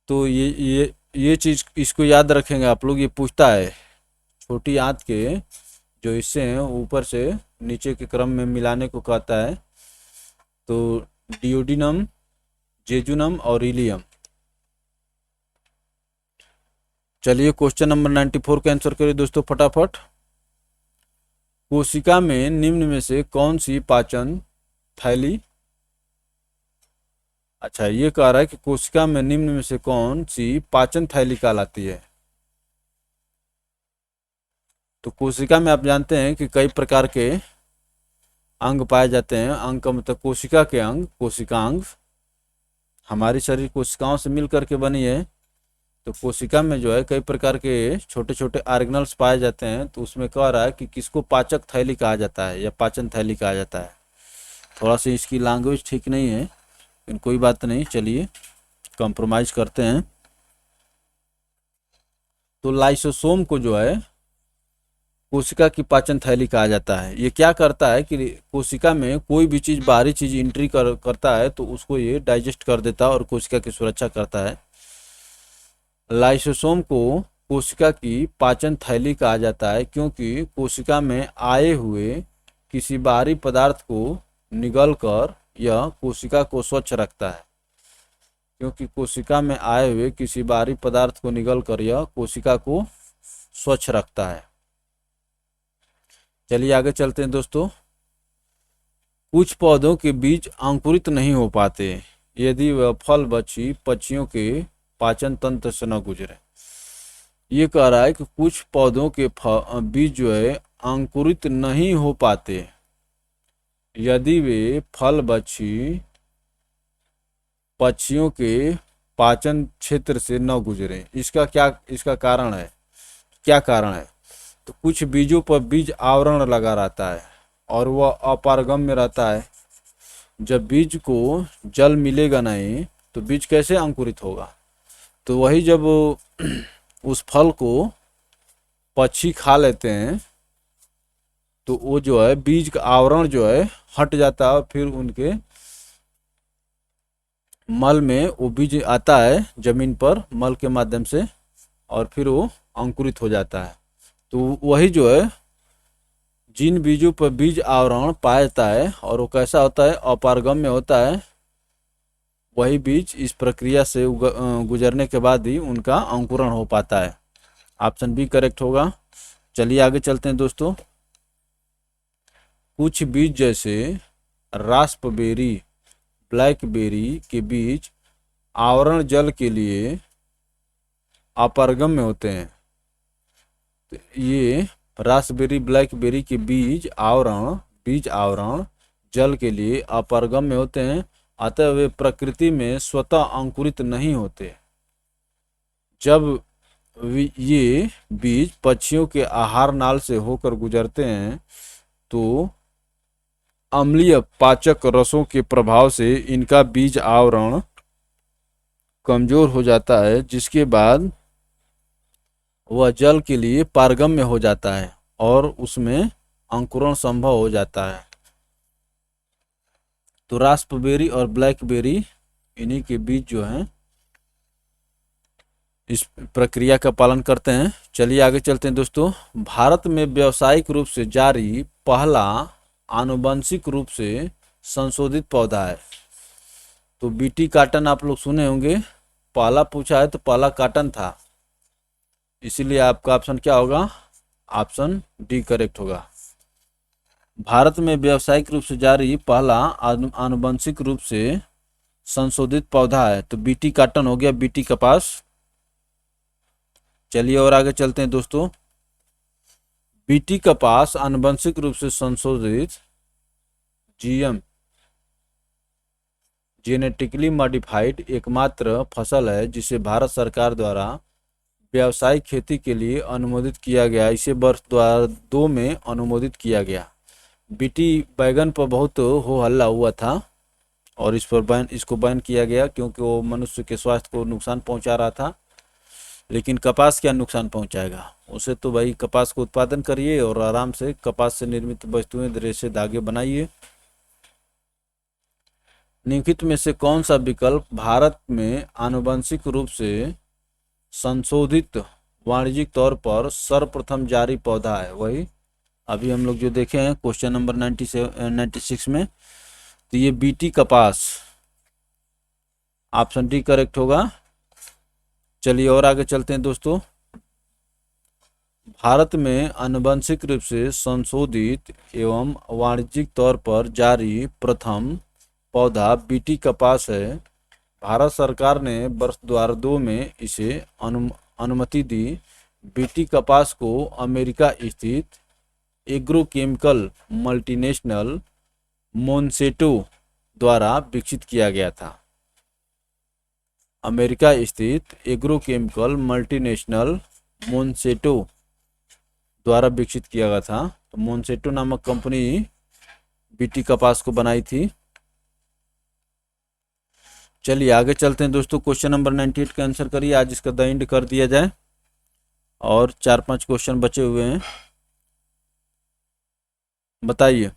S1: तो ये चीज इसको याद रखेंगे आप लोग। ये पूछता है छोटी आंत के जो हिस्से हैं ऊपर से नीचे के क्रम में मिलाने को कहता है। तो डियोडिनम, जेजुनम और इलियम। चलिए क्वेश्चन नंबर 94 का आंसर करिए दोस्तों फटाफट। कोशिका में निम्न में से कौन सी पाचन थैली, अच्छा ये कह रहा है कि कोशिका में निम्न में से कौन सी पाचन थैली कहलाती है। तो कोशिका में आप जानते हैं कि कई प्रकार के अंग पाए जाते हैं। अंग का मतलब कोशिका के अंग, कोशिकांग। हमारी शरीर कोशिकाओं से मिल करके बनी है। तो कोशिका में जो है कई प्रकार के छोटे छोटे ऑर्गेनल्स पाए जाते हैं। तो उसमें कह रहा है कि किसको पाचक थैली कहा जाता है या पाचन थैली कहा जाता है। थोड़ा सा इसकी लैंग्वेज ठीक नहीं है, लेकिन कोई बात नहीं, चलिए कंप्रोमाइज करते हैं। तो लाइसोसोम को जो है कोशिका की पाचन थैली कहा जाता है। ये क्या करता है कि कोशिका में कोई भी चीज़, बाहरी चीज़ एंट्री करता है तो उसको ये डाइजेस्ट कर देता है और कोशिका की सुरक्षा करता है। लाइसोसोम को कोशिका की पाचन थैली कहा जाता है क्योंकि कोशिका में आए हुए किसी बाहरी पदार्थ को निगलकर यह कोशिका को स्वच्छ रखता है। क्योंकि कोशिका में आए हुए किसी बाहरी पदार्थ को निगलकर यह कोशिका को स्वच्छ रखता है। चलिए आगे चलते हैं दोस्तों। कुछ पौधों के बीज अंकुरित नहीं हो पाते यदि वह फल बच्ची पक्षियों के पाचन तंत्र से न गुजरे। ये कह रहा है कि कुछ पौधों के बीज जो है अंकुरित नहीं हो पाते यदि वे फल बच्ची पक्षियों के पाचन क्षेत्र से न गुजरे। इसका कारण है, क्या कारण है? तो कुछ बीजों पर बीज आवरण लगा रहता है और वह अपारगम्य रहता है। जब बीज को जल मिलेगा नहीं तो बीज कैसे अंकुरित होगा? तो वही जब उस फल को पक्षी खा लेते हैं तो वो जो है बीज का आवरण जो है हट जाता है, फिर उनके मल में वो बीज आता है जमीन पर मल के माध्यम से, और फिर वो अंकुरित हो जाता है। तो वही जो है जिन बीजों पर बीज आवरण पाया जाता है और वो कैसा होता है? अपारगम्य होता है। वही बीज इस प्रक्रिया से गुजरने के बाद ही उनका अंकुरण हो पाता है। ऑप्शन बी करेक्ट होगा। चलिए आगे चलते हैं दोस्तों। कुछ बीज जैसे रास्पबेरी, ब्लैकबेरी के बीज आवरण जल के लिए अपारगम्य होते हैं। तो ये रास्पबेरी, ब्लैकबेरी के बीज आवरण जल के लिए अपारगम्य होते हैं, अतः वे प्रकृति में स्वतः अंकुरित नहीं होते। जब ये बीज पक्षियों के आहार नाल से होकर गुजरते हैं तो अम्लीय पाचक रसों के प्रभाव से इनका बीज आवरण कमजोर हो जाता है, जिसके बाद वह जल के लिए पारगम्य हो जाता है और उसमें अंकुरण संभव हो जाता है। तो रास्पबेरी और ब्लैकबेरी इन्हीं के बीज जो हैं इस प्रक्रिया का पालन करते हैं। चलिए आगे चलते हैं दोस्तों। भारत में व्यावसायिक रूप से जारी पहला आनुवंशिक रूप से संशोधित पौधा है। तो बीटी काटन आप लोग सुने होंगे, पहला पूछा है तो पहला काटन था, इसीलिए आपका ऑप्शन क्या होगा? ऑप्शन डी करेक्ट होगा। भारत में व्यावसायिक रूप से जारी पहला आनुवंशिक रूप से संशोधित पौधा है, तो बीटी काटन हो गया, बीटी कपास। चलिए और आगे चलते हैं दोस्तों। बीटी कपास आनुवंशिक रूप से संशोधित जीएम, जेनेटिकली मॉडिफाइड एकमात्र फसल है जिसे भारत सरकार द्वारा व्यावसायिक खेती के लिए अनुमोदित किया गया। इसे वर्ष 2002 में अनुमोदित किया गया। बीटी बैगन पर बहुत हो हल्ला हुआ था और इसको बैन किया गया क्योंकि वो मनुष्य के स्वास्थ्य को नुकसान पहुंचा रहा था। लेकिन कपास क्या नुकसान पहुंचाएगा? उसे तो भाई कपास को उत्पादन करिए और आराम से कपास से निर्मित वस्तुएं, रेशे, धागे बनाइए। निम्नलिखित में से कौन सा विकल्प भारत में आनुवंशिक रूप से संशोधित वाणिज्यिक तौर पर सर्वप्रथम जारी पौधा है? वही अभी हम लोग जो देखे हैं क्वेश्चन नंबर 96 में, तो ये बीटी कपास, ऑप्शन डी करेक्ट होगा। चलिए और आगे चलते हैं दोस्तों। भारत में आनुवंशिक रूप से संशोधित एवं वाणिज्यिक तौर पर जारी प्रथम पौधा बीटी कपास है। भारत सरकार ने वर्ष 2002 में इसे अनुमति दी। बीटी कपास को अमेरिका स्थित एग्रोकेमिकल मल्टीनेशनल मोनसेटो द्वारा विकसित किया गया था। अमेरिका स्थित एग्रोकेमिकल मल्टीनेशनल मोनसेटो द्वारा विकसित किया गया था। तो मोनसेटो नामक कंपनी बीटी कपास को बनाई थी। चलिए आगे चलते हैं दोस्तों। क्वेश्चन नंबर 98 का आंसर करिए, आज इसका द एंड कर दिया जाए और 4-5 क्वेश्चन बचे हुए हैं। बताइए,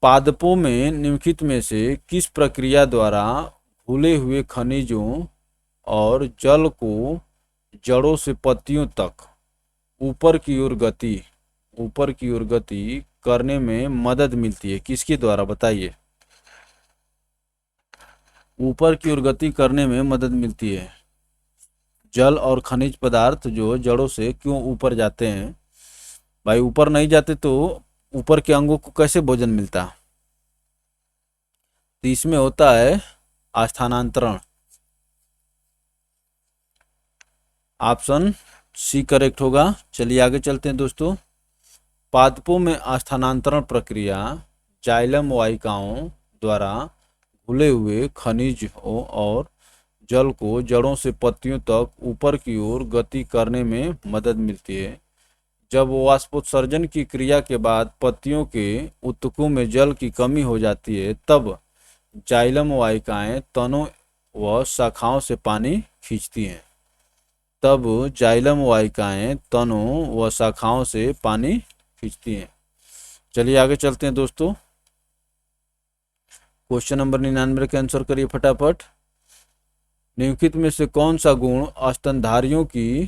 S1: पादपों में निम्नलिखित में से किस प्रक्रिया द्वारा घुले हुए खनिजों और जल को जड़ों से पत्तियों तक ऊपर की ओर गति करने में मदद मिलती है? किसके द्वारा बताइए? ऊपर की ओर गति करने में मदद मिलती है। जल और खनिज पदार्थ जो जड़ों से क्यों ऊपर जाते हैं? भाई ऊपर नहीं जाते तो ऊपर के अंगों को कैसे भोजन मिलता? तो इसमें होता है स्थानांतरण। ऑप्शन सी करेक्ट होगा। चलिए आगे चलते हैं दोस्तों। पादपों में स्थानांतरण प्रक्रिया जाइलम वाहिकाओं द्वारा घुले हुए खनिजों और जल को जड़ों से पत्तियों तक ऊपर की ओर गति करने में मदद मिलती है। जब वाष्पोत्सर्जन की क्रिया के बाद पत्तियों के ऊतकों में जल की कमी हो जाती है, तब जाइलम वाहिकाएं तनों व शाखाओं से पानी खींचती हैं। चलिए आगे चलते हैं दोस्तों। क्वेश्चन नंबर 99 के आंसर करिए फटाफट। निम्नलिखित में से कौन सा गुण स्तनधारियों की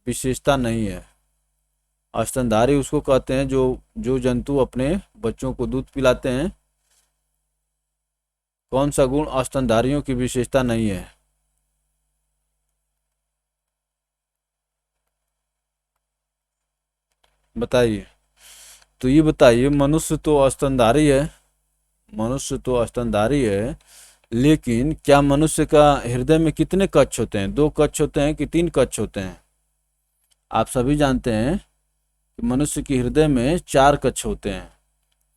S1: विशेषता नहीं है? स्तनधारी उसको कहते हैं जो जंतु अपने बच्चों को दूध पिलाते हैं। कौन सा गुण स्तनधारियों की विशेषता नहीं है? बताइए। तो ये बताइए, मनुष्य तो स्तनधारी है, मनुष्य तो स्तनधारी है, लेकिन क्या मनुष्य का हृदय में कितने कक्ष होते हैं? 2 कक्ष होते हैं कि 3 कक्ष होते हैं? आप सभी जानते हैं कि मनुष्य के हृदय में 4 कक्ष होते हैं।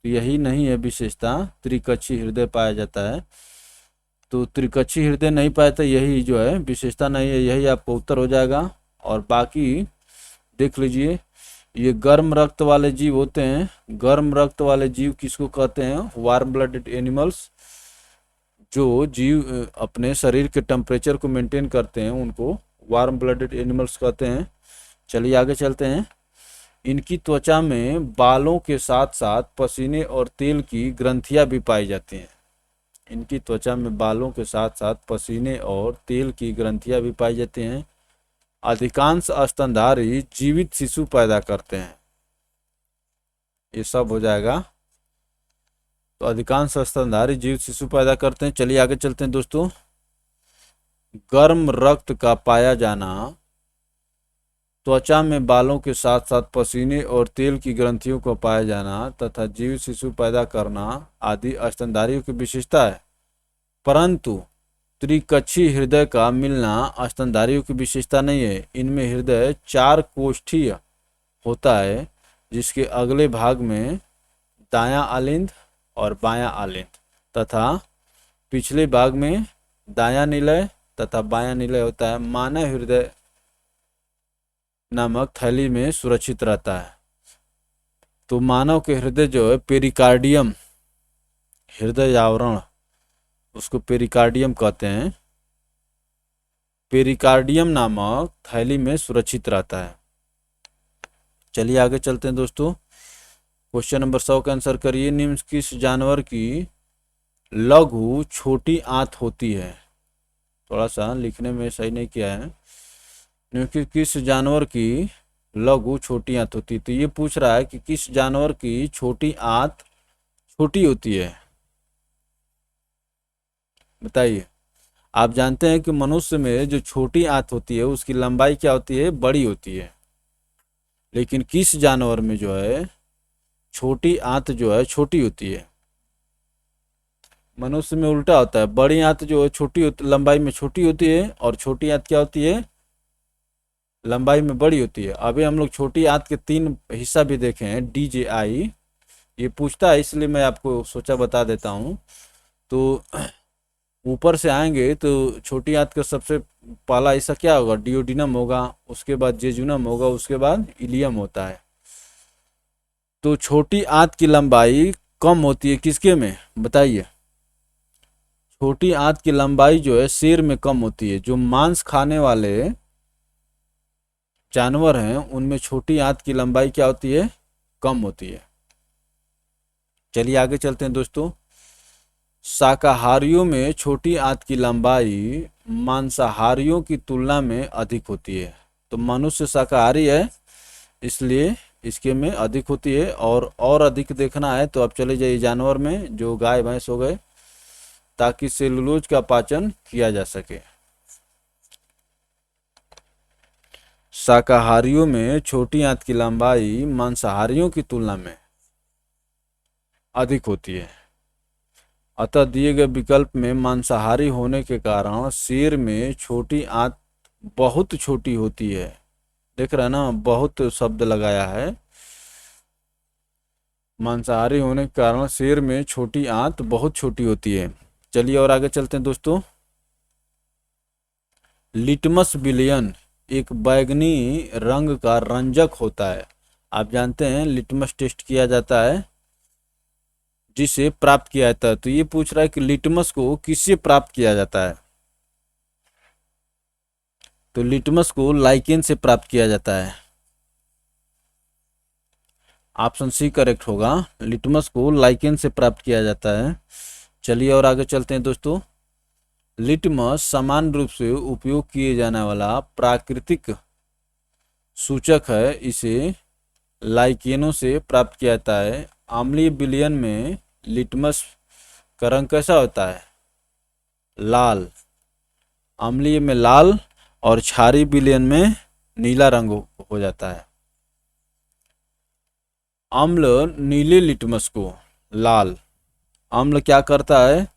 S1: तो यही नहीं है विशेषता, त्रिकक्षी हृदय पाया जाता है। तो त्रिकक्षी हृदय नहीं पाया तो यही जो है विशेषता नहीं है, यही आपका उत्तर हो जाएगा। और बाकी देख लीजिए, ये गर्म रक्त वाले जीव होते हैं। गर्म रक्त वाले जीव किसको कहते हैं? Warm blooded animals. जो जीव अपने शरीर के टेम्परेचर को मेंटेन करते हैं उनको वार्म ब्लडेड एनिमल्स कहते हैं। चलिए आगे चलते हैं। इनकी त्वचा में बालों के साथ साथ पसीने और तेल की ग्रंथियां भी पाई जाती हैं। इनकी त्वचा में बालों के साथ साथ पसीने और तेल की ग्रंथियां भी पाई जाती हैं। अधिकांश स्तनधारी जीवित शिशु पैदा करते हैं। ये सब हो जाएगा। तो अधिकांश स्तनधारी जीवित शिशु पैदा करते हैं। चलिए आगे चलते हैं दोस्तों। गर्म रक्त का पाया जाना, त्वचा में बालों के साथ साथ पसीने और तेल की ग्रंथियों को पाया जाना तथा जीवित शिशु पैदा करना आदि स्तनधारियों की विशेषता है। परंतु त्रिकक्षी हृदय का मिलना स्तनधारियों की विशेषता नहीं है। इनमें हृदय 4 कोष्ठीय होता है, जिसके अगले भाग में दायां आलिंद और बायां आलिंद तथा पिछले भाग में दायां निलय तथा बायां निलय होता है। मानव हृदय नामक थैली में सुरक्षित रहता है। तो मानव के हृदय जो है पेरिकार्डियम, हृदय आवरण, उसको पेरिकार्डियम कहते हैं। पेरिकार्डियम नामक थैली में सुरक्षित रहता है। चलिए आगे चलते हैं दोस्तों। क्वेश्चन नंबर 100 का आंसर करिए। निम्न किस जानवर की लघु छोटी आंत होती है? थोड़ा सा लिखने में सही नहीं किया है। निम्न किस जानवर की लघु छोटी आंत होती है? तो ये पूछ रहा है कि किस जानवर की छोटी आंत छोटी होती है, बताइए। आप जानते हैं कि मनुष्य में जो छोटी आंत होती है उसकी लंबाई क्या होती है? बड़ी होती है। लेकिन किस जानवर में जो है छोटी आंत जो है छोटी होती है? मनुष्य में उल्टा होता है। बड़ी आंत जो है छोटी होती, लंबाई में छोटी होती है, और छोटी आंत क्या होती है? लंबाई में बड़ी होती है। अभी हम लोग छोटी आंत के 3 हिस्सा भी देखे हैं, DJI। ये पूछता है इसलिए मैं आपको सोचा बता देता हूँ। तो ऊपर से आएंगे तो छोटी आंत का सबसे पहला हिस्सा क्या होगा? डियोडिनम होगा, उसके बाद जेजुनम होगा, उसके बाद इलियम होता है। तो छोटी आंत की लंबाई कम होती है किसके में, बताइए। छोटी आंत की लंबाई जो है शेर में कम होती है। जो मांस खाने वाले जानवर हैं उनमें छोटी आंत की लंबाई क्या होती है? कम होती है। चलिए आगे चलते हैं दोस्तों। शाकाहारियों में छोटी आंत की लंबाई मांसाहारियों की तुलना में अधिक होती है। तो मनुष्य शाकाहारी है इसलिए इसके में अधिक होती है। और अधिक देखना है तो आप चले जाइए जानवर में, जो गाय भैंस हो गए, ताकि सेलुलोज का पाचन किया जा सके। शाकाहारियों में छोटी आंत की लंबाई मांसाहारियों की तुलना में अधिक होती है। अतः दिए गए विकल्प में मांसाहारी होने के कारण शेर में छोटी आंत बहुत छोटी होती है। देख रहे हैं ना, बहुत शब्द लगाया है। मांसाहारी होने के कारण शेर में छोटी आंत बहुत छोटी होती है। चलिए और आगे चलते हैं दोस्तों। लिटमस विलयन एक बैगनी रंग का रंजक होता है। आप जानते हैं लिटमस टेस्ट किया जाता है जिसे प्राप्त किया जाता है। तो ये पूछ रहा है कि लिटमस को किससे प्राप्त किया जाता है? तो लिटमस को लाइकेन से प्राप्त किया जाता है। ऑप्शन सी करेक्ट होगा। लिटमस को लाइकेन से प्राप्त किया जाता है। चलिए और आगे चलते हैं दोस्तों। लिटमस सामान्य रूप से उपयोग किए जाने वाला प्राकृतिक सूचक है। इसे लाइकेनों से प्राप्त किया जाता है। अम्लीय विलयन में लिटमस का रंग कैसा होता है? लाल, अम्लीय में लाल और क्षारीय विलयन में नीला रंग हो जाता है। अम्ल नीले लिटमस को लाल, अम्ल क्या करता है,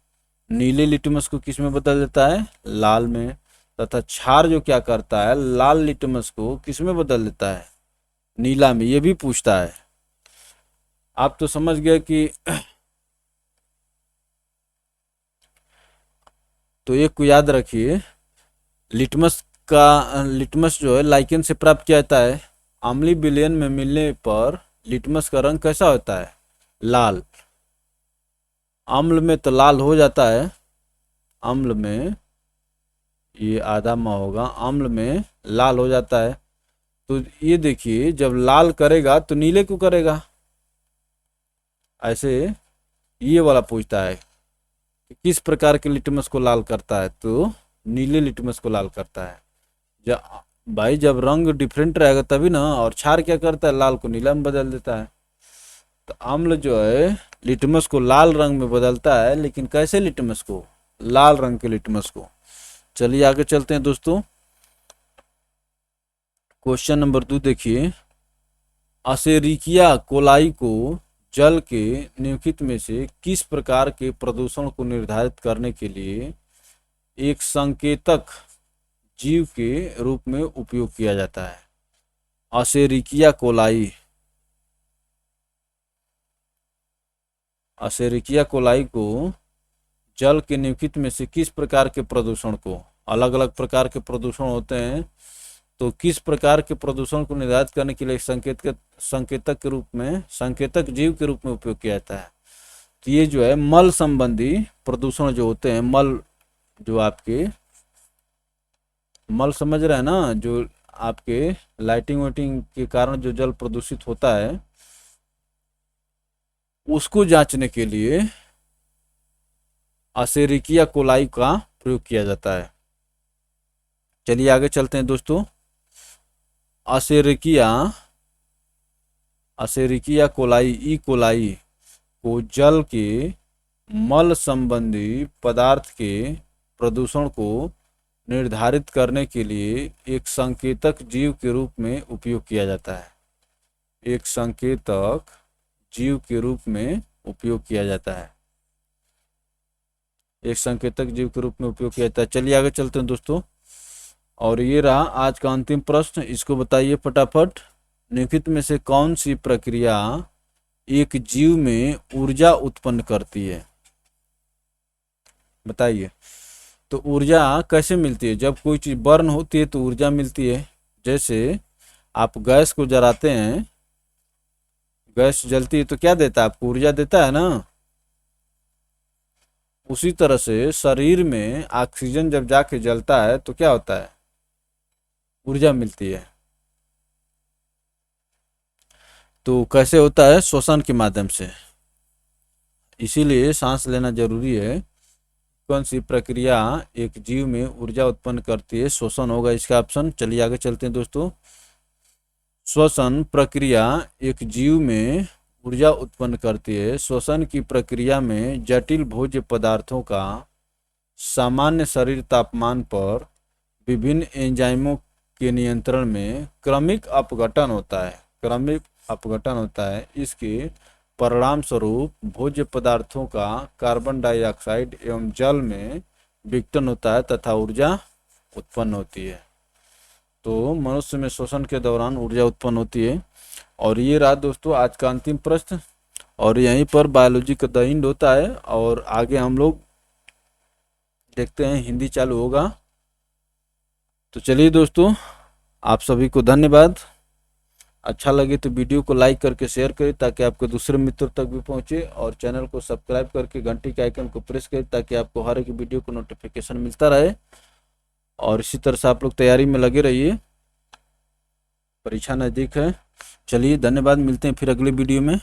S1: नीले लिटमस को किस में बदल देता है, लाल में, तथा क्षार जो क्या करता है, लाल लिटमस को किस में बदल देता है, नीला में। ये भी पूछता है। आप तो समझ गए कि तो एक को याद रखिए, लिटमस जो है लाइकेन से प्राप्त किया जाता है। अम्लीय विलयन में मिलने पर लिटमस का रंग कैसा होता है, लाल। अम्ल में तो लाल हो जाता है, अम्ल में ये आधा में होगा, अम्ल में लाल हो जाता है। तो ये देखिए, जब लाल करेगा तो नीले क्यों करेगा, ऐसे ये वाला पूछता है किस प्रकार के लिटमस को लाल करता है, तो नीले लिटमस को लाल करता है। जब भाई जब रंग डिफरेंट रहेगा तभी ना, और क्षार क्या करता है, लाल को नीला में बदल देता है। तो अम्ल जो है लिटमस को लाल रंग में बदलता है, लेकिन कैसे लिटमस को, लाल रंग के लिटमस को। चलिए आगे चलते हैं दोस्तों। क्वेश्चन नंबर 2 देखिए, असेरिकिया कोलाई को जल के निम्नलिखित में से किस प्रकार के प्रदूषण को निर्धारित करने के लिए एक संकेतक जीव के रूप में उपयोग किया जाता है। असेरिकिया कोलाई, असेरिकिया कोलाई को जल के निम्नलिखित में से किस प्रकार के प्रदूषण को, अलग अलग प्रकार के प्रदूषण होते हैं, तो किस प्रकार के प्रदूषण को निर्धारित करने के लिए संकेतक के रूप में, संकेतक जीव के रूप में उपयोग किया जाता है। तो ये जो है मल संबंधी प्रदूषण जो होते हैं, मल जो आपके मल समझ रहे हैं ना, जो आपके लाइटिंग वाइटिंग के कारण जो जल प्रदूषित होता है, उसको जांचने के लिए असेरिकिया कोलाई का प्रयोग किया जाता है। चलिए आगे चलते हैं दोस्तों। असेरिकिया कोलाई, ई कोलाई को जल के मल संबंधी पदार्थ के प्रदूषण को निर्धारित करने के लिए एक संकेतक जीव के रूप में उपयोग किया जाता है। एक संकेतक जीव के रूप में उपयोग किया जाता है, एक संकेतक जीव के रूप में उपयोग किया जाता है। चलिए आगे चलते हैं दोस्तों। और ये रहा आज का अंतिम प्रश्न, इसको बताइए फटाफट। निम्नलिखित में से कौन सी प्रक्रिया एक जीव में ऊर्जा उत्पन्न करती है, बताइए। तो ऊर्जा कैसे मिलती है, जब कोई चीज बर्न होती है तो ऊर्जा मिलती है। जैसे आप गैस को जलाते हैं, गैस जलती है तो क्या देता है, आपको ऊर्जा देता है ना। उसी तरह से शरीर में ऑक्सीजन जब जाके जलता है तो क्या होता है, ऊर्जा मिलती है। तो कैसे होता है, श्वसन के माध्यम से। इसीलिए सांस लेना जरूरी है। कौन सी प्रक्रिया एक जीव में ऊर्जा उत्पन्न करती है, श्वसन होगा इसका ऑप्शन। चलिए आगे चलते हैं दोस्तों। श्वसन प्रक्रिया एक जीव में ऊर्जा उत्पन्न करती है। श्वसन की प्रक्रिया में जटिल भोज्य पदार्थों का सामान्य शरीर तापमान पर विभिन्न एंजाइमों के नियंत्रण में क्रमिक अपघटन होता है, क्रमिक अपघटन होता है। इसके परिणाम स्वरूप भोज्य पदार्थों का कार्बन डाइऑक्साइड एवं जल में विघटन होता है तथा ऊर्जा उत्पन्न होती है। तो मनुष्य में श्वसन के दौरान ऊर्जा उत्पन्न होती है। और ये रहा दोस्तों आज का अंतिम प्रश्न, और यहीं पर बायोलॉजी का द एंड होता है। और आगे हम लोग देखते हैं, हिंदी चालू होगा। तो चलिए दोस्तों, आप सभी को धन्यवाद। अच्छा लगे तो वीडियो को लाइक करके शेयर करें ताकि आपके दूसरे मित्रों तक भी पहुंचे, और चैनल को सब्सक्राइब करके घंटी के आइकन को प्रेस करें ताकि आपको हर एक वीडियो को नोटिफिकेशन मिलता रहे। और इसी तरह से आप लोग तैयारी में लगे रहिए, परीक्षा नज़दीक है। चलिए धन्यवाद, मिलते हैं फिर अगले वीडियो में।